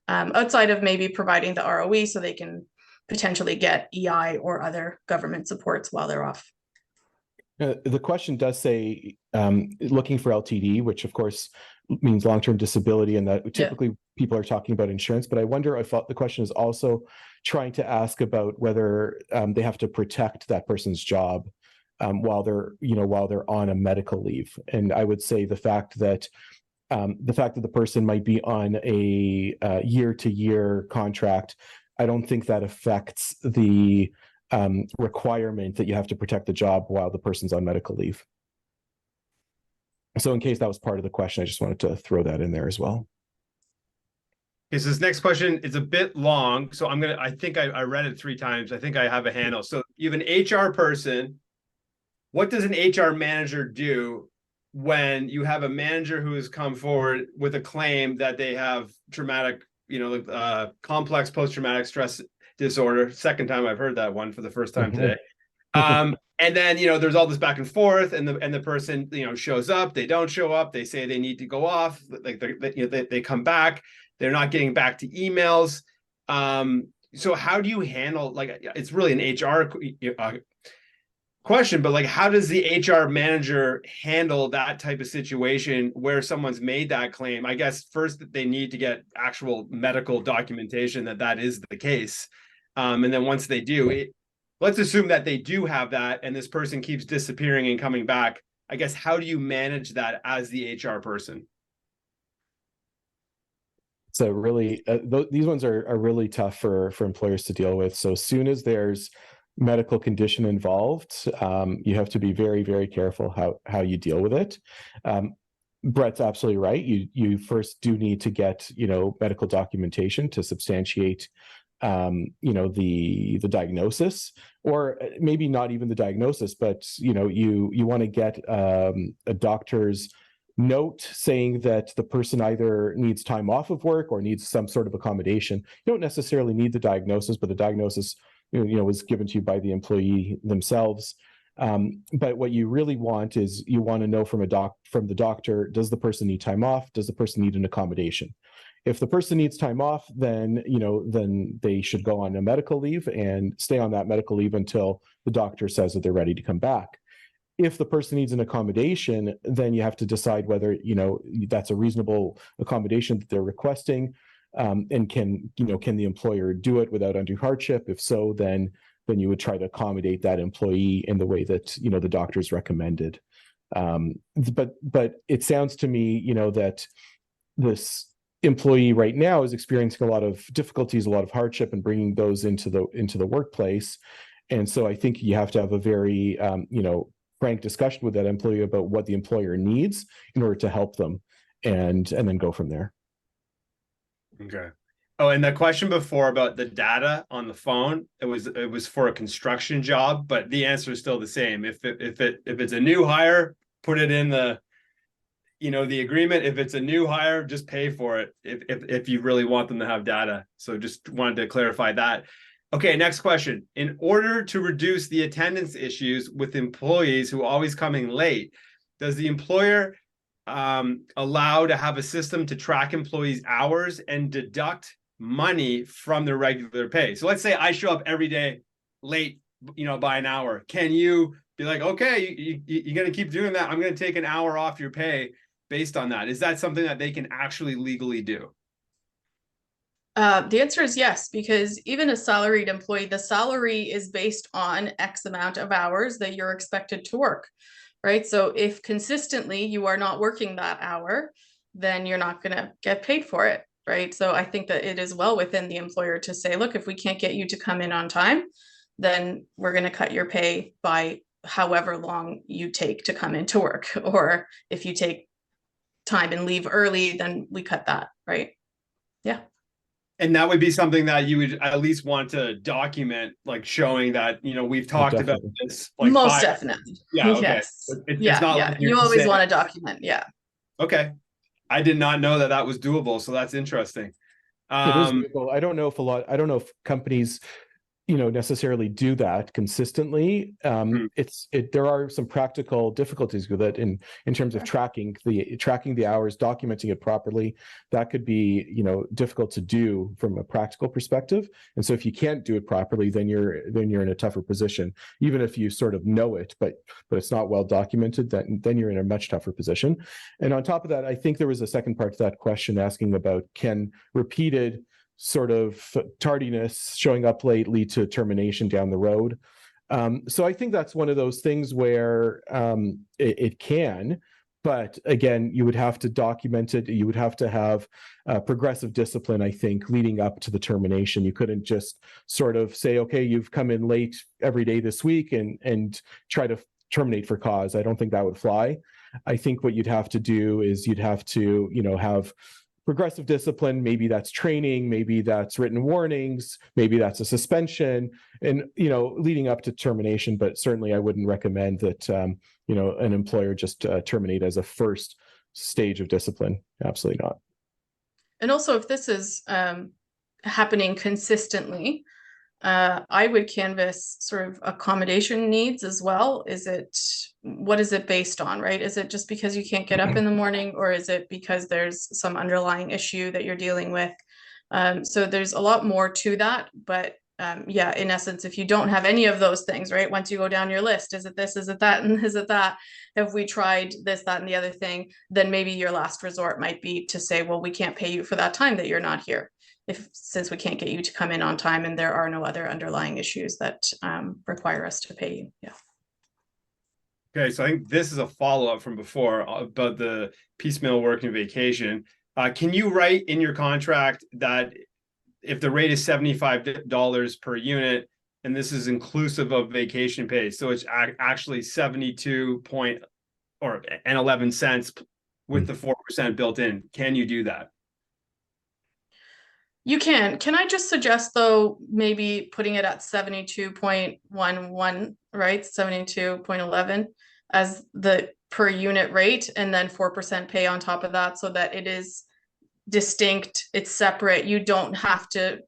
Outside of maybe providing the ROE so they can potentially get EI or other government supports while they're off. The question does say looking for LTD, which of course means long-term disability, and that typically people are talking about insurance. But I wonder if the question is also trying to ask about whether they have to protect that person's job while they're on a medical leave. And I would say the fact that the person might be on a year-to-year contract, I don't think that affects the requirement that you have to protect the job while the person's on medical leave. So in case that was part of the question, I just wanted to throw that in there as well. Okay, so this next question is a bit long, so I think I read it 3 times. I think I have a handle. So you have an HR person. What does an HR manager do when you have a manager who has come forward with a claim that they have traumatic, complex post-traumatic stress disorder. Second time I've heard that one, for the first time today. And then, there's all this back and forth, and the person, shows up, they don't show up, they say they need to go off, like they come back, they're not getting back to emails. So how do you handle, like, it's really an HR question, but like, how does the HR manager handle that type of situation where someone's made that claim? I guess first they need to get actual medical documentation that is the case. And then once they do, let's assume that they do have that and this person keeps disappearing and coming back. I guess, how do you manage that as the HR person? So really, these ones are really tough for employers to deal with. So as soon as there's medical condition involved, you have to be very, very careful how you deal with it. Brett's absolutely right. You first do need to get medical documentation to substantiate the diagnosis, or maybe not even the diagnosis, but you want to get a doctor's note saying that the person either needs time off of work or needs some sort of accommodation. You don't necessarily need the diagnosis, but the diagnosis was given to you by the employee themselves. But what you really want is, you want to know from the doctor, does the person need time off? Does the person need an accommodation? If the person needs time off, then they should go on a medical leave and stay on that medical leave until the doctor says that they're ready to come back. If the person needs an accommodation, then you have to decide whether that's a reasonable accommodation that they're requesting, and can the employer do it without undue hardship? If so, then you would try to accommodate that employee in the way that the doctor's recommended. But it sounds to me that this employee right now is experiencing a lot of difficulties, a lot of hardship, and bringing those into the workplace. And so I think you have to have a very frank discussion with that employee about what the employer needs in order to help them, and then go from there. Okay. Oh, and the question before about the data on the phone, it was for a construction job, but the answer is still the same. If it's a new hire, put it in the agreement. If it's a new hire, just pay for it if you really want them to have data. So just wanted to clarify that. Okay, next question. In order to reduce the attendance issues with employees who are always coming late, does the employer allow to have a system to track employees' hours and deduct money from their regular pay? So let's say I show up every day late, by an hour. Can you be like, okay, you're going to keep doing that, I'm going to take an hour off your pay based on that? Is that something that they can actually legally do? The answer is yes, because even a salaried employee, the salary is based on X amount of hours that you're expected to work, right? So if consistently you are not working that hour, then you're not going to get paid for it, right? So I think that it is well within the employer to say, look, if we can't get you to come in on time, then we're going to cut your pay by however long you take to come into work. Or if you take time and leave early, then we cut that, right? Yeah. And that would be something that you would at least want to document, like showing that, we've talked about this. Like most definitely. Yeah. Okay. Yes. It's not yeah. like You always want to document. Yeah. Okay. I did not know that was doable. So that's interesting. It is doable. I don't know if companies necessarily do that consistently. There are some practical difficulties with it in terms of tracking the hours, documenting it properly. That could be difficult to do from a practical perspective. And so if you can't do it properly, then you're in a tougher position. Even if you sort of know it, but it's not well documented, then you're in a much tougher position. And on top of that, I think there was a second part to that question asking about, can repeated sort of tardiness, showing up late, lead to termination down the road? So I think that's one of those things where it can, but again, you would have to document it. You would have to have progressive discipline, I think, leading up to the termination. You couldn't just sort of say, okay, you've come in late every day this week and try to terminate for cause. I don't think that would fly. I think what you'd have to do is you'd have to, have progressive discipline, maybe that's training, maybe that's written warnings, maybe that's a suspension, and leading up to termination. But certainly I wouldn't recommend that an employer just terminate as a first stage of discipline. Absolutely not. And also, if this is happening consistently, I would canvass sort of accommodation needs as well. What is it based on, right? Is it just because you can't get up in the morning, or is it because there's some underlying issue that you're dealing with? So there's a lot more to that, but yeah, in essence, if you don't have any of those things, right? Once you go down your list, is it this, is it that, and is it that? Have we tried this, that, and the other thing? Then maybe your last resort might be to say, well, we can't pay you for that time that you're not here, since we can't get you to come in on time and there are no other underlying issues that require us to pay you. Yeah. Okay, so I think this is a follow-up from before about the piecemeal work and vacation. Can you write in your contract that if the rate is $75 per unit, and this is inclusive of vacation pay, so it's actually 11 cents with the 4% built in, can you do that? You can. Can I just suggest, though, maybe putting it at 72.11, right? 72.11 as the per unit rate, and then 4% pay on top of that, so that it is distinct, it's separate. You don't have to,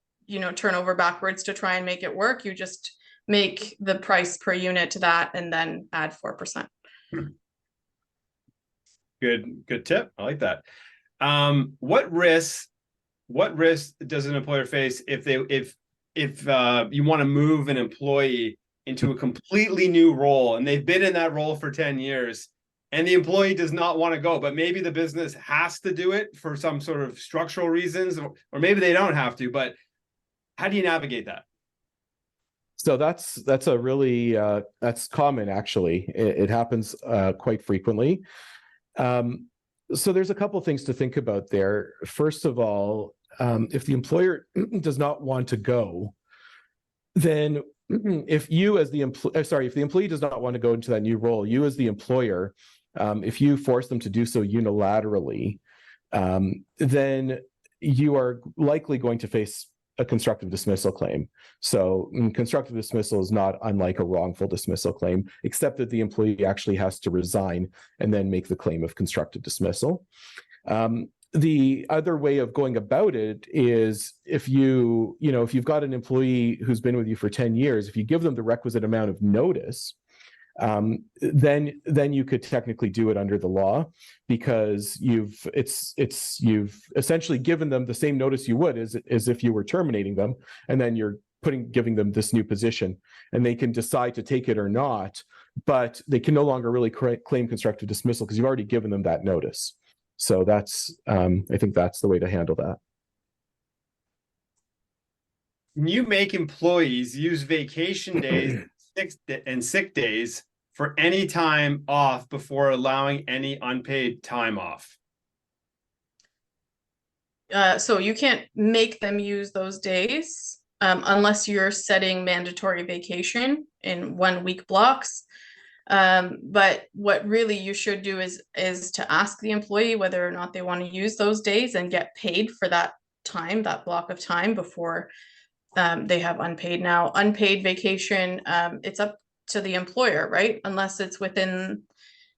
turn over backwards to try and make it work. You just make the price per unit to that and then add 4%. Good tip. I like that. What risk does an employer face if you want to move an employee into a completely new role, and they've been in that role for 10 years, and the employee does not want to go, but maybe the business has to do it for some sort of structural reasons, or maybe they don't have to, but how do you navigate that? So that's a really that's common, actually. It happens quite frequently. So there's a couple of things to think about there. First of all, if the employer does not want to go, then if the employee does not want to go into that new role, you as the employer, if you force them to do so unilaterally, then you are likely going to face a constructive dismissal claim. So constructive dismissal is not unlike a wrongful dismissal claim, except that the employee actually has to resign and then make the claim of constructive dismissal. The other way of going about it is if you've got an employee who's been with you for 10 years, if you give them the requisite amount of notice, then you could technically do it under the law, because you've essentially given them the same notice you would as if you were terminating them, and then you're giving them this new position, and they can decide to take it or not, but they can no longer really claim constructive dismissal because you've already given them that notice. So that's I think that's the way to handle that. Can you make employees use vacation days and sick days for any time off before allowing any unpaid time off? So you can't make them use those days unless you're setting mandatory vacation in 1 week blocks. But what really you should do is to ask the employee whether or not they want to use those days and get paid for that time, that block of time, before they have unpaid. Now, unpaid vacation, it's up to the employer, right? Unless it's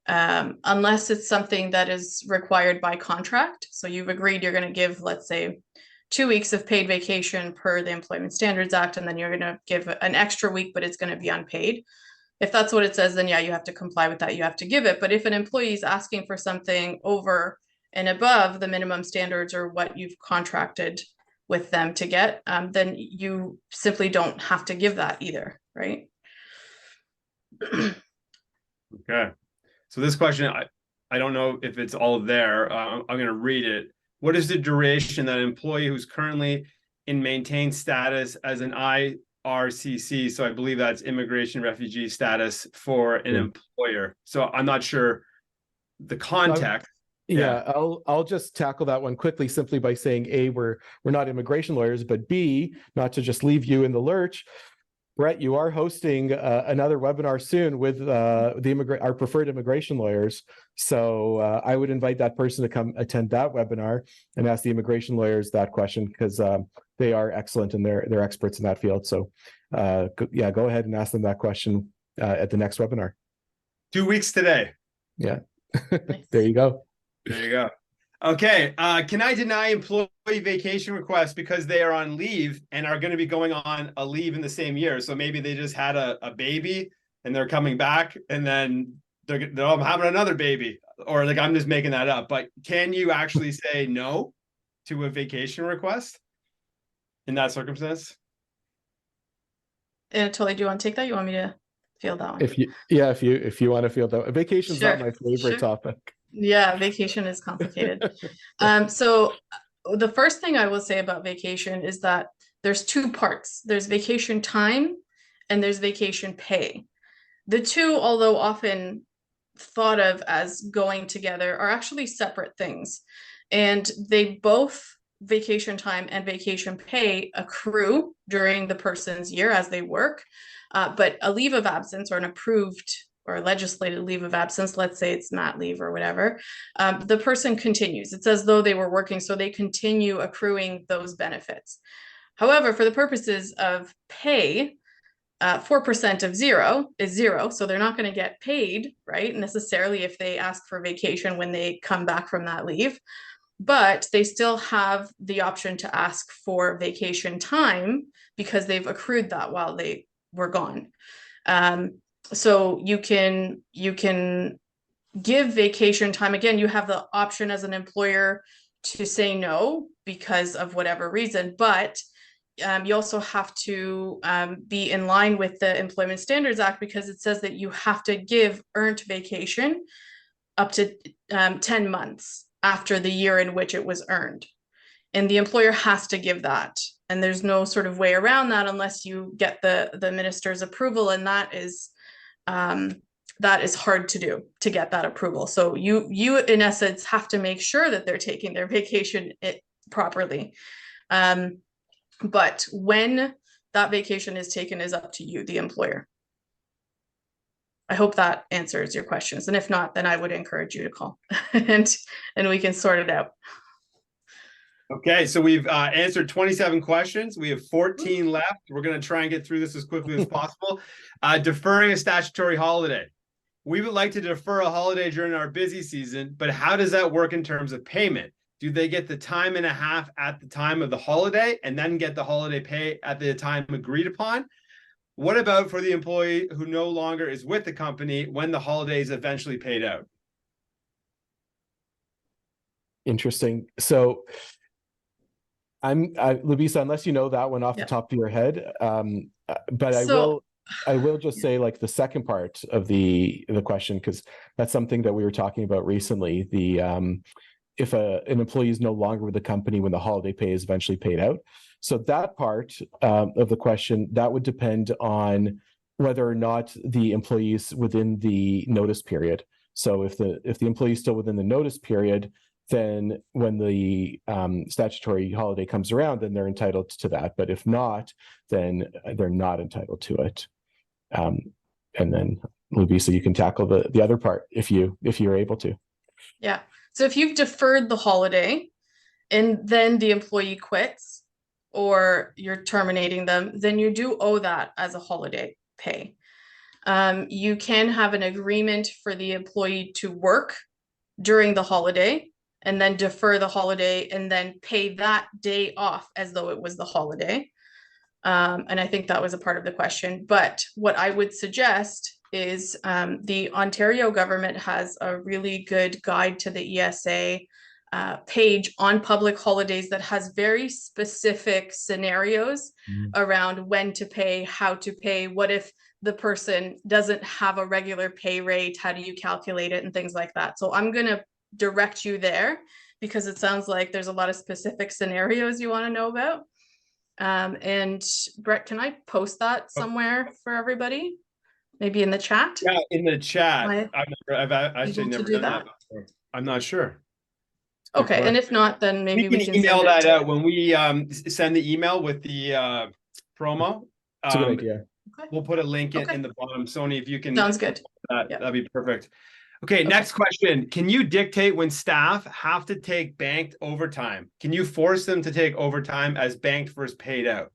unless it's something that is required by contract. So you've agreed you're going to give, let's say, 2 weeks of paid vacation per the Employment Standards Act, and then you're going to give an extra week, but it's going to be unpaid. If that's what it says, then yeah, you have to comply with that. You have to give it. But if an employee is asking for something over and above the minimum standards or what you've contracted with them to get, then you simply don't have to give that either, right? Okay. So this question, I don't know if it's all there. I'm going to read it. What is the duration that an employee who's currently in maintained status as an IRCC, so I believe that's immigration refugee status, for an employer? So I'm not sure the context. Yeah, I'll just tackle that one quickly, simply by saying, A, we're not immigration lawyers, but B, not to just leave you in the lurch, Brett, you are hosting another webinar soon with our preferred immigration lawyers. So I would invite that person to come attend that webinar and ask the immigration lawyers that question, because they are excellent and they're experts in that field. So go ahead and ask them that question at the next webinar. 2 weeks today. Yeah. There you go. There you go. Okay. Can I deny employee vacation requests because they are on leave and are going to be going on a leave in the same year? So maybe they just had a baby and they're coming back, and then they're having another baby, or like, I'm just making that up. But can you actually say no to a vacation request in that circumstance? Totally. Do you want to take that? You want me to field that one? If you want to field that, vacation's Sure, not my favorite topic. Yeah, vacation is complicated. So the first thing I will say about vacation is that there's two parts. There's vacation time and there's vacation pay. The two, although often thought of as going together, are actually separate things. And they both, vacation time and vacation pay, accrue during the person's year as they work. But a leave of absence, or an approved or legislated leave of absence, let's say it's mat leave or whatever, the person continues. It's as though they were working, so they continue accruing those benefits. However, for the purposes of pay, 4% of zero is zero, so they're not going to get paid, right, necessarily if they ask for vacation when they come back from that leave. But they still have the option to ask for vacation time because they've accrued that while they were gone. So you can give vacation time. Again, you have the option as an employer to say no because of whatever reason, but you also have to be in line with the Employment Standards Act, because it says that you have to give earned vacation up to 10 months after the year in which it was earned. And the employer has to give that. And there's no sort of way around that unless you get the minister's approval. And that is hard to do, to get that approval. So you in essence have to make sure that they're taking their vacation properly. But when that vacation is taken is up to you, the employer. I hope that answers your questions. And if not, then I would encourage you to call and we can sort it out. Okay, so we've answered 27 questions. We have 14 left. We're going to try and get through this as quickly as possible. Deferring a statutory holiday. We would like to defer a holiday during our busy season, but how does that work in terms of payment? Do they get the time and a half at the time of the holiday and then get the holiday pay at the time agreed upon? What about for the employee who no longer is with the company when the holiday is eventually paid out? Interesting. So Lubisa, unless you know that one off the top of your head, but I will just say, like, the second part of the question, because that's something that we were talking about recently. If an employee is no longer with the company when the holiday pay is eventually paid out. So that part of the question, that would depend on whether or not the employee is within the notice period. So if the employee is still within the notice period, then when the statutory holiday comes around, then they're entitled to that. But if not, then they're not entitled to it. And then, Lubisa, you can tackle the other part if you're able to. Yeah. So if you've deferred the holiday and then the employee quits or you're terminating them, then you do owe that as a holiday pay. You can have an agreement for the employee to work during the holiday and then defer the holiday and then pay that day off as though it was the holiday. And I think that was a part of the question. But what I would suggest is the Ontario government has a really good guide to the ESA page on public holidays that has very specific scenarios around when to pay, how to pay, what if the person doesn't have a regular pay rate, how do you calculate it, and things like that. So I'm going to direct you there because it sounds like there's a lot of specific scenarios you want to know about. And Brett, can I post that somewhere for everybody? Maybe in the chat? Yeah, in the chat. I've actually never done that before. I'm not sure. Okay, and if not, then maybe we can email that out when we send the email with the promo. It's a good idea. Okay. We'll put a link in, Okay. in the bottom. Sony, if you can, Sounds good. Yeah. that'd be perfect. Okay, next question. Can you dictate when staff have to take banked overtime? Can you force them to take overtime as banked versus paid out?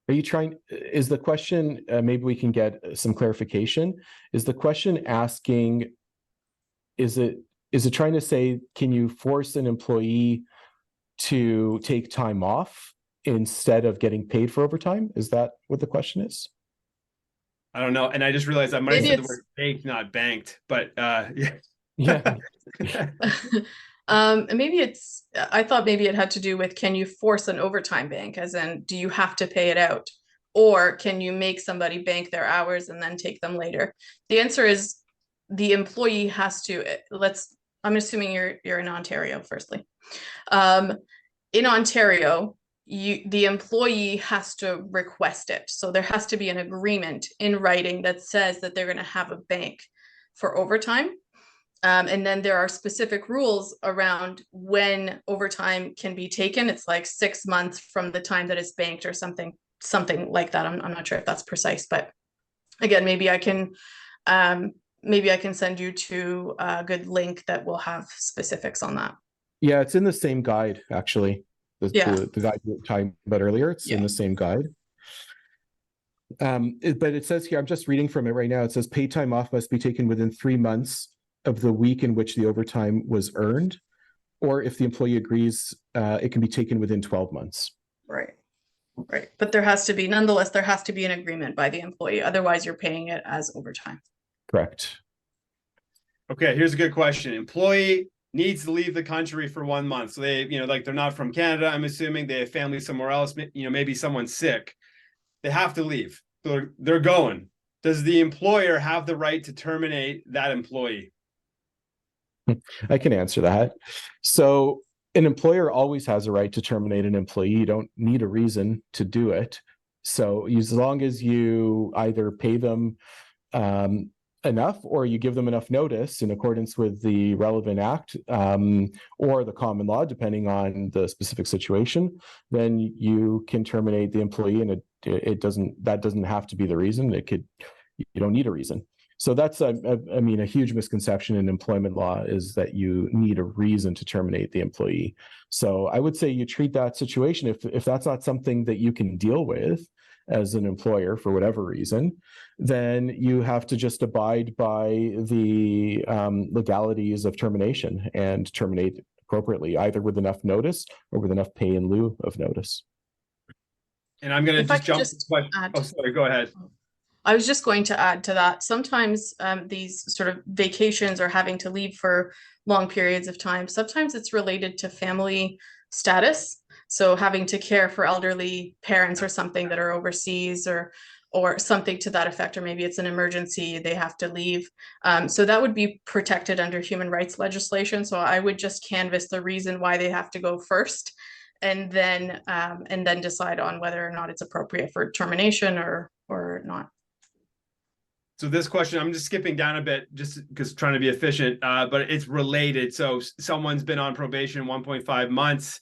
Are you trying, is the question, maybe we can get some clarification. Is the question asking, is it trying to say, can you force an employee to take time off instead of getting paid for overtime? Is that what the question is? I don't know. And I just realized I might have Maybe said the it's- word banked, not banked, but yeah. Yeah. And maybe it's, I thought maybe it had to do with, can you force an overtime bank, as in, do you have to pay it out? Or can you make somebody bank their hours and then take them later? The answer is the employee has to, I'm assuming you're in Ontario, firstly. In Ontario, the employee has to request it. So there has to be an agreement in writing that says that they're going to have a bank for overtime. And then there are specific rules around when overtime can be taken. It's like 6 months from the time that it's banked or something like that. I'm not sure if that's precise, but again, maybe I can send you to a good link that will have specifics on that. Yeah, it's in the same guide, actually. Yeah. The guide we were talking about earlier, it's in Yeah. the same guide. But it says here, I'm just reading from it right now. It says paid time off must be taken within 3 months of the week in which the overtime was earned, or if the employee agrees, it can be taken within 12 months. Right. Right. But nonetheless, there has to be an agreement by the employee. Otherwise, you're paying it as overtime. Correct. Okay, here's a good question. Employee needs to leave the country for 1 month. So they, like they're not from Canada, I'm assuming they have family somewhere else, maybe someone's sick. They have to leave. They're going. Does the employer have the right to terminate that employee? I can answer that. So an employer always has a right to terminate an employee. You don't need a reason to do it. So as long as you either pay them enough or you give them enough notice in accordance with the relevant act or the common law, depending on the specific situation, then you can terminate the employee, and that doesn't have to be the reason. You don't need a reason. So that's a huge misconception in employment law is that you need a reason to terminate the employee. So I would say you treat that situation, if that's not something that you can deal with as an employer for whatever reason, then you have to just abide by the legalities of termination and terminate appropriately, either with enough notice or with enough pay in lieu of notice. And I'm going to just jump. Oh, sorry, go ahead. I was just going to add to that. Sometimes these sort of vacations or having to leave for long periods of time, sometimes it's related to family status. So having to care for elderly parents or something that are overseas or something to that effect, or maybe it's an emergency, they have to leave. So that would be protected under human rights legislation. So I would just canvass the reason why they have to go first, and then decide on whether or not it's appropriate for termination or not. So this question, I'm just skipping down a bit just because trying to be efficient, but it's related. So someone's been on probation 1.5 months.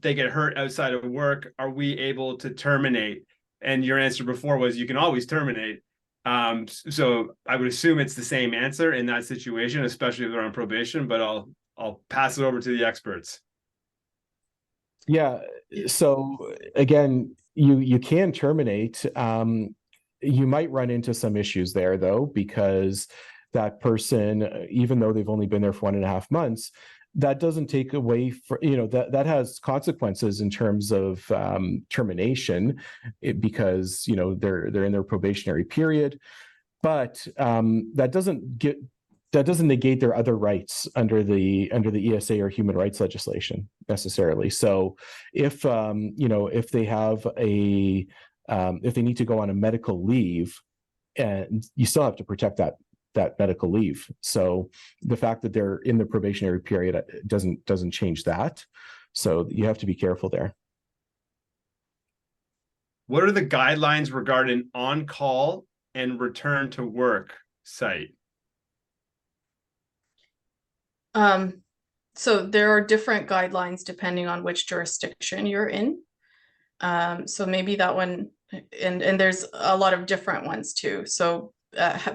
They get hurt outside of work. Are we able to terminate? And your answer before was you can always terminate. So I would assume it's the same answer in that situation, especially if they're on probation, but I'll pass it over to the experts. Yeah. So again, you can terminate. You might run into some issues there, though, because that person, even though they've only been there for 1.5 months, that doesn't take away that has consequences in terms of termination, because they're in their probationary period, but that doesn't negate their other rights under the ESA or human rights legislation necessarily. So if they have if they need to go on a medical leave, and you still have to protect that medical leave. So the fact that they're in the probationary period doesn't change that. So you have to be careful there. What are the guidelines regarding on-call and return to work site? So there are different guidelines depending on which jurisdiction you're in. So maybe that one, and there's a lot of different ones too. So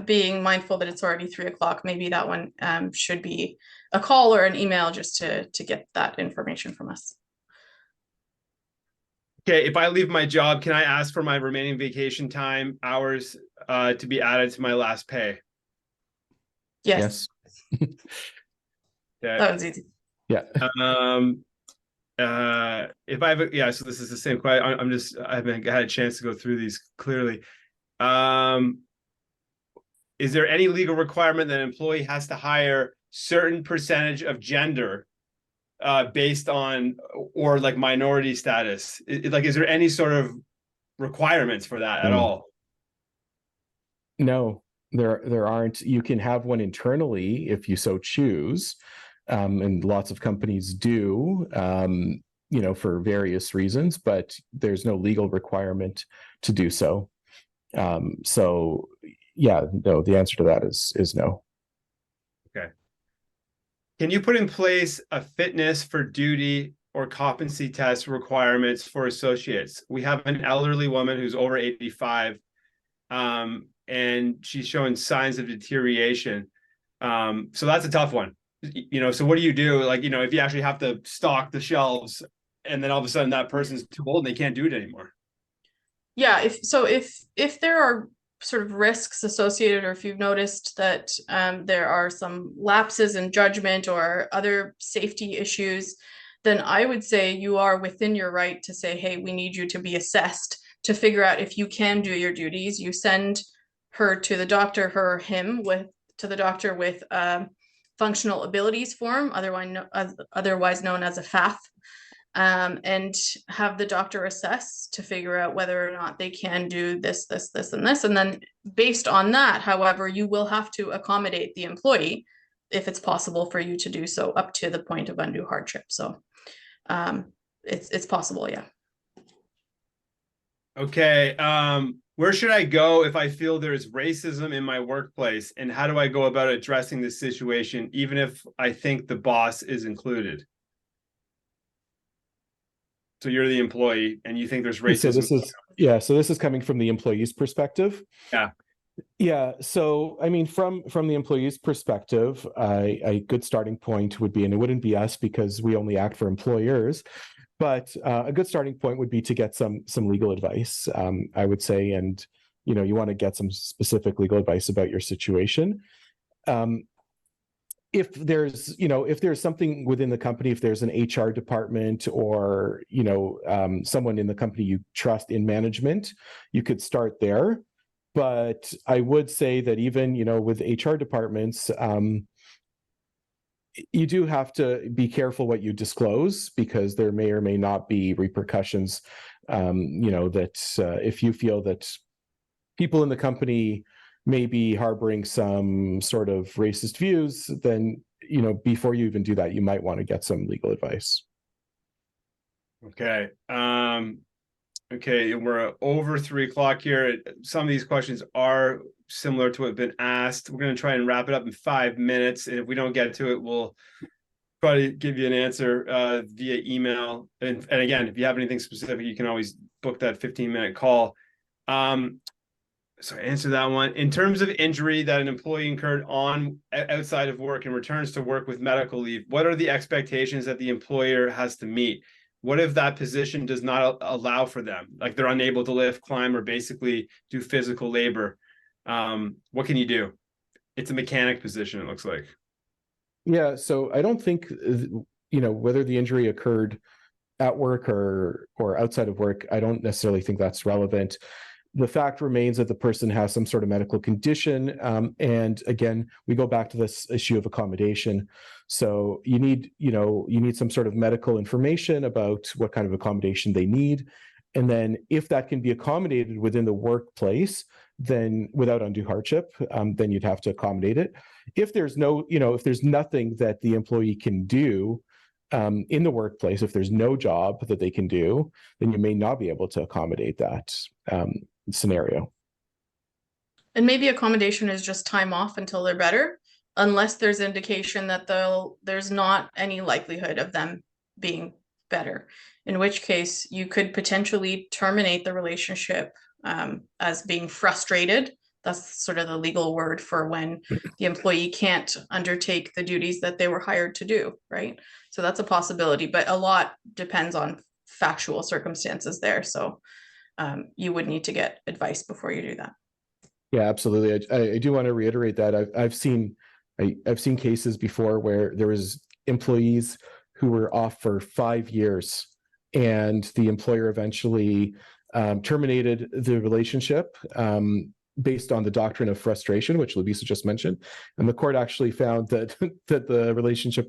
being mindful that it's already 3 o'clock, maybe that one should be a call or an email just to get that information from us. Okay, if I leave my job, can I ask for my remaining vacation time hours to be added to my last pay? Yes, Okay. that one's easy. Yeah. If I have yeah, so this is the same question. I haven't had a chance to go through these clearly. Is there any legal requirement that an employee has to hire certain percentage of gender based on or like minority status? Is there any sort of requirements for that at all? No, there aren't. You can have one internally if you so choose, and lots of companies do, for various reasons, but there's no legal requirement to do so. So yeah, no, the answer to that is no. Okay. Can you put in place a fitness for duty or competency test requirements for associates? We have an elderly woman who's over 85, and she's showing signs of deterioration. So that's a tough one. So what do you do? If you actually have to stock the shelves and then all of a sudden that person's too old and they can't do it anymore. Yeah, if there are sort of risks associated, or if you've noticed that there are some lapses in judgment or other safety issues, then I would say you are within your right to say, hey, we need you to be assessed to figure out if you can do your duties. You send her to the doctor, her or him to the doctor with a functional abilities form, otherwise known as a FAF. And have the doctor assess to figure out whether or not they can do this, and this. And then based on that, however, you will have to accommodate the employee if it's possible for you to do so up to the point of undue hardship. So it's possible, yeah. Okay. Where should I go if I feel there's racism in my workplace? And how do I go about addressing this situation, even if I think the boss is included? So you're the employee and you think there's racism. So this is coming from the employee's perspective. Yeah. Yeah. So, I mean, from the employee's perspective, a good starting point would be, and it wouldn't be us because we only act for employers, but a good starting point would be to get some legal advice, I would say. And, you want to get some specific legal advice about your situation. If there's something within the company, if there's an HR department or, someone in the company you trust in management, you could start there. But I would say that even, with HR departments, you do have to be careful what you disclose because there may or may not be repercussions, that if you feel that people in the company may be harboring some sort of racist views, then, before you even do that, you might want to get some legal advice. Okay. Okay. We're over 3 o'clock here. Some of these questions are similar to what have been asked. We're going to try and wrap it up in 5 minutes. And if we don't get to it, we'll try to give you an answer via email. And again, if you have anything specific, you can always book that 15-minute call. So answer that one. In terms of injury that an employee incurred outside of work and returns to work with medical leave, what are the expectations that the employer has to meet? What if that position does not allow for them? Like they're unable to lift, climb, or basically do physical labor. What can you do? It's a mechanic position, it looks like. Yeah, so I don't think, whether the injury occurred at work or outside of work, I don't necessarily think that's relevant. The fact remains that the person has some sort of medical condition. And again, we go back to this issue of accommodation. So you need some sort of medical information about what kind of accommodation they need. And then if that can be accommodated within the workplace, then without undue hardship, then you'd have to accommodate it. If there's if there's nothing that the employee can do in the workplace, if there's no job that they can do, then you may not be able to accommodate that scenario. And maybe accommodation is just time off until they're better, unless there's indication that there's not any likelihood of them being better, in which case you could potentially terminate the relationship as being frustrated. That's sort of the legal word for when the employee can't undertake the duties that they were hired to do, right? So that's a possibility, but a lot depends on factual circumstances there. So you would need to get advice before you do that. Yeah, absolutely. I do want to reiterate that I've seen cases before where there was employees who were off for 5 years, and the employer eventually terminated the relationship based on the doctrine of frustration, which Lovisa just mentioned. And the court actually found that that the relationship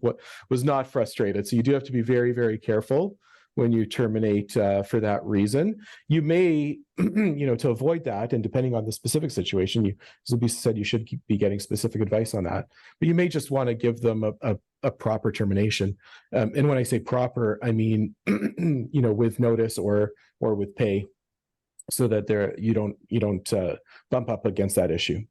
was not frustrated. So you do have to be very, very careful when you terminate for that reason. You may, to avoid that, and depending on the specific situation, as Lovisa said, you should be getting specific advice on that. But you may just want to give them a proper termination. And when I say proper, I mean, with notice or with pay, so that you don't bump up against that issue.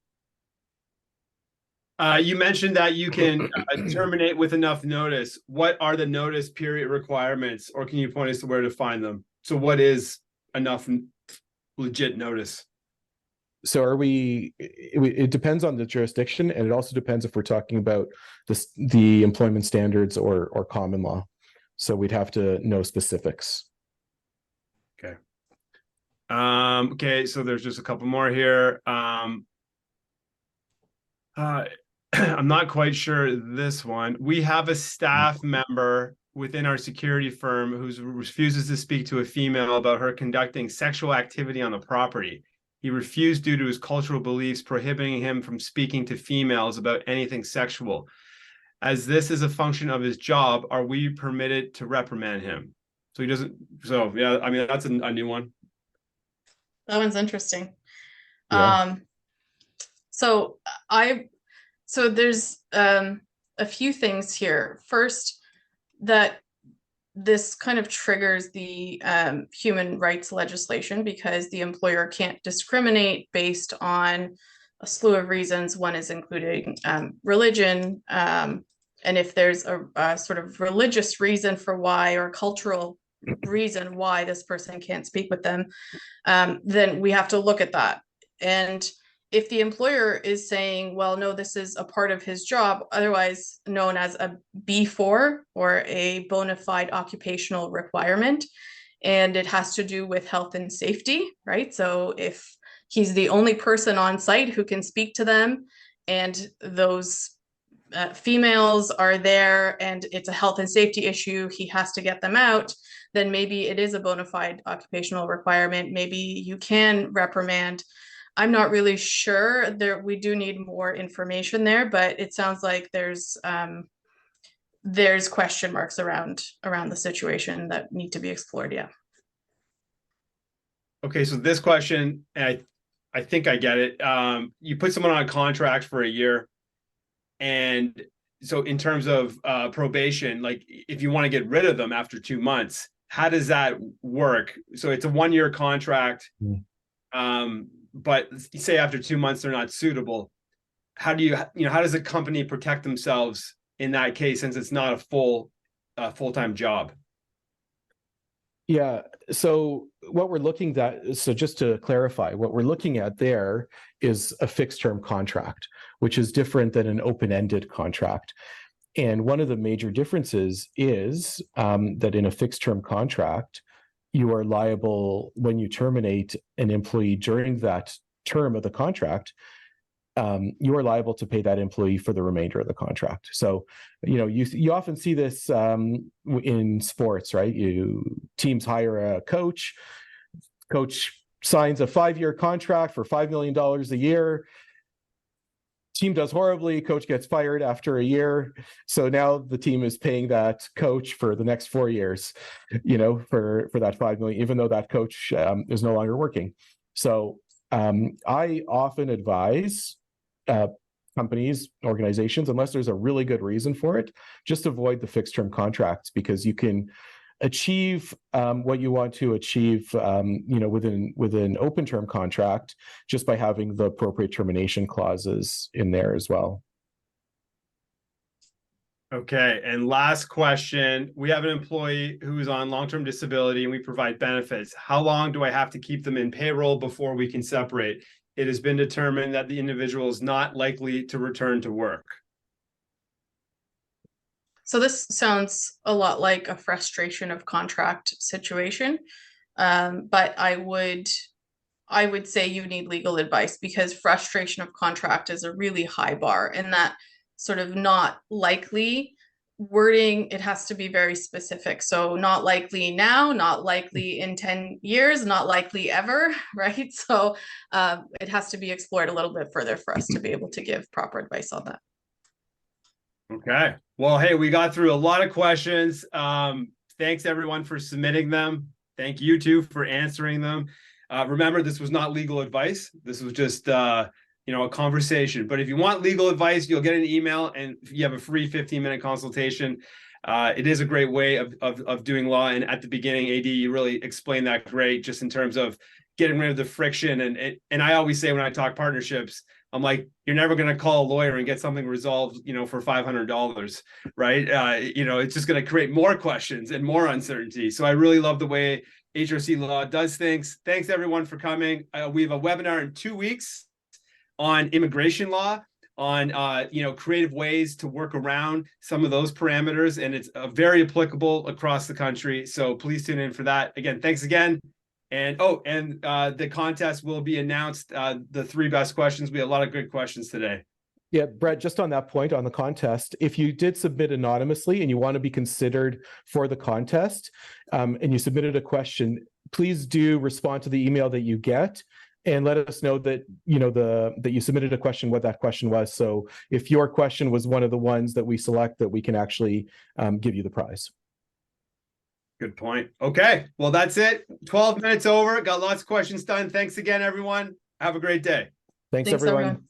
You mentioned that you can terminate with enough notice. What are the notice period requirements, or can you point us to where to find them? So what is enough legit notice? So it depends on the jurisdiction, and it also depends if we're talking about the employment standards or common law. So we'd have to know specifics. Okay. Okay, so there's just a couple more here. I'm not quite sure this one. We have a staff member within our security firm who refuses to speak to a female about her conducting sexual activity on the property. He refused due to his cultural beliefs, prohibiting him from speaking to females about anything sexual. As this is a function of his job, are we permitted to reprimand him? So he doesn't. So yeah, I mean, that's a new one. That one's interesting. Yeah. So there's a few things here. First, that this kind of triggers the human rights legislation, because the employer can't discriminate based on a slew of reasons. One is including religion. And if there's a sort of religious reason for why, or cultural reason why this person can't speak with them, then we have to look at that. And if the employer is saying, well, no, this is a part of his job, otherwise known as a B4, or a bona fide occupational requirement, and it has to do with health and safety, right? So if he's the only person on site who can speak to them, and those females are there and it's a health and safety issue, he has to get them out, then maybe it is a bona fide occupational requirement. Maybe you can reprimand. I'm not really sure. We do need more information there, but it sounds like there's question marks around the situation that need to be explored. Yeah. Okay, so this question, I think I get it. You put someone on a contract for a year, and so in terms of probation, like if you want to get rid of them after 2 months, how does that work? So it's a 1-year contract. But say after 2 months they're not suitable. How does the company protect themselves in that case, since it's not a full-time job? Yeah. So what we're looking at, so just to clarify, what we're looking at there is a fixed term contract, which is different than an open-ended contract. And one of the major differences is that in a fixed term contract, you are liable when you terminate an employee during that term of the contract. You are liable to pay that employee for the remainder of the contract. So, you often see this in sports, right? Teams hire a coach. Coach signs a 5-year contract for $5 million a year. Team does horribly, coach gets fired after a year. So now the team is paying that coach for the next 4 years, for that $5 million, even though that coach is no longer working. So I often advise companies, organizations, unless there's a really good reason for it, just avoid the fixed term contracts, because you can achieve what you want to achieve, with an open term contract, just by having the appropriate termination clauses in there as well. Okay, and last question. We have an employee who is on long-term disability and we provide benefits. How long do I have to keep them in payroll before we can separate? It has been determined that the individual is not likely to return to work. So this sounds a lot like a frustration of contract situation. But I would say you need legal advice, because frustration of contract is a really high bar, and that sort of not likely wording, it has to be very specific. So not likely now, not likely in 10 years, not likely ever, right? So it has to be explored a little bit further for us to be able to give proper advice on that. Okay. Well, hey, we got through a lot of questions. Thanks everyone for submitting them. Thank you too for answering them. Remember, this was not legal advice. This was just, a conversation. But if you want legal advice, you'll get an email and you have a free 15-minute consultation. It is a great way of doing law. And at the beginning, AD, you really explained that great, just in terms of getting rid of the friction. And I always say when I talk partnerships, I'm like, you're never going to call a lawyer and get something resolved, for $500, right? It's just going to create more questions and more uncertainty. So I really love the way HRC Law does things. Thanks everyone for coming. We have a webinar in 2 weeks on immigration law, on creative ways to work around some of those parameters, and it's very applicable across the country. So please tune in for that. Again, thanks again. And the contest will be announced, the 3 best questions. We had a lot of good questions today. Yeah, Brett, just on that point on the contest, if you did submit anonymously and you want to be considered for the contest, and you submitted a question, please do respond to the email that you get and let us know that that you submitted a question, what that question was. So if your question was one of the ones that we select, that we can actually give you the prize. Good point. Okay, well, that's it. 12 minutes over. Got lots of questions done. Thanks again, everyone. Have a great day. Thanks Thanks, everyone. everyone.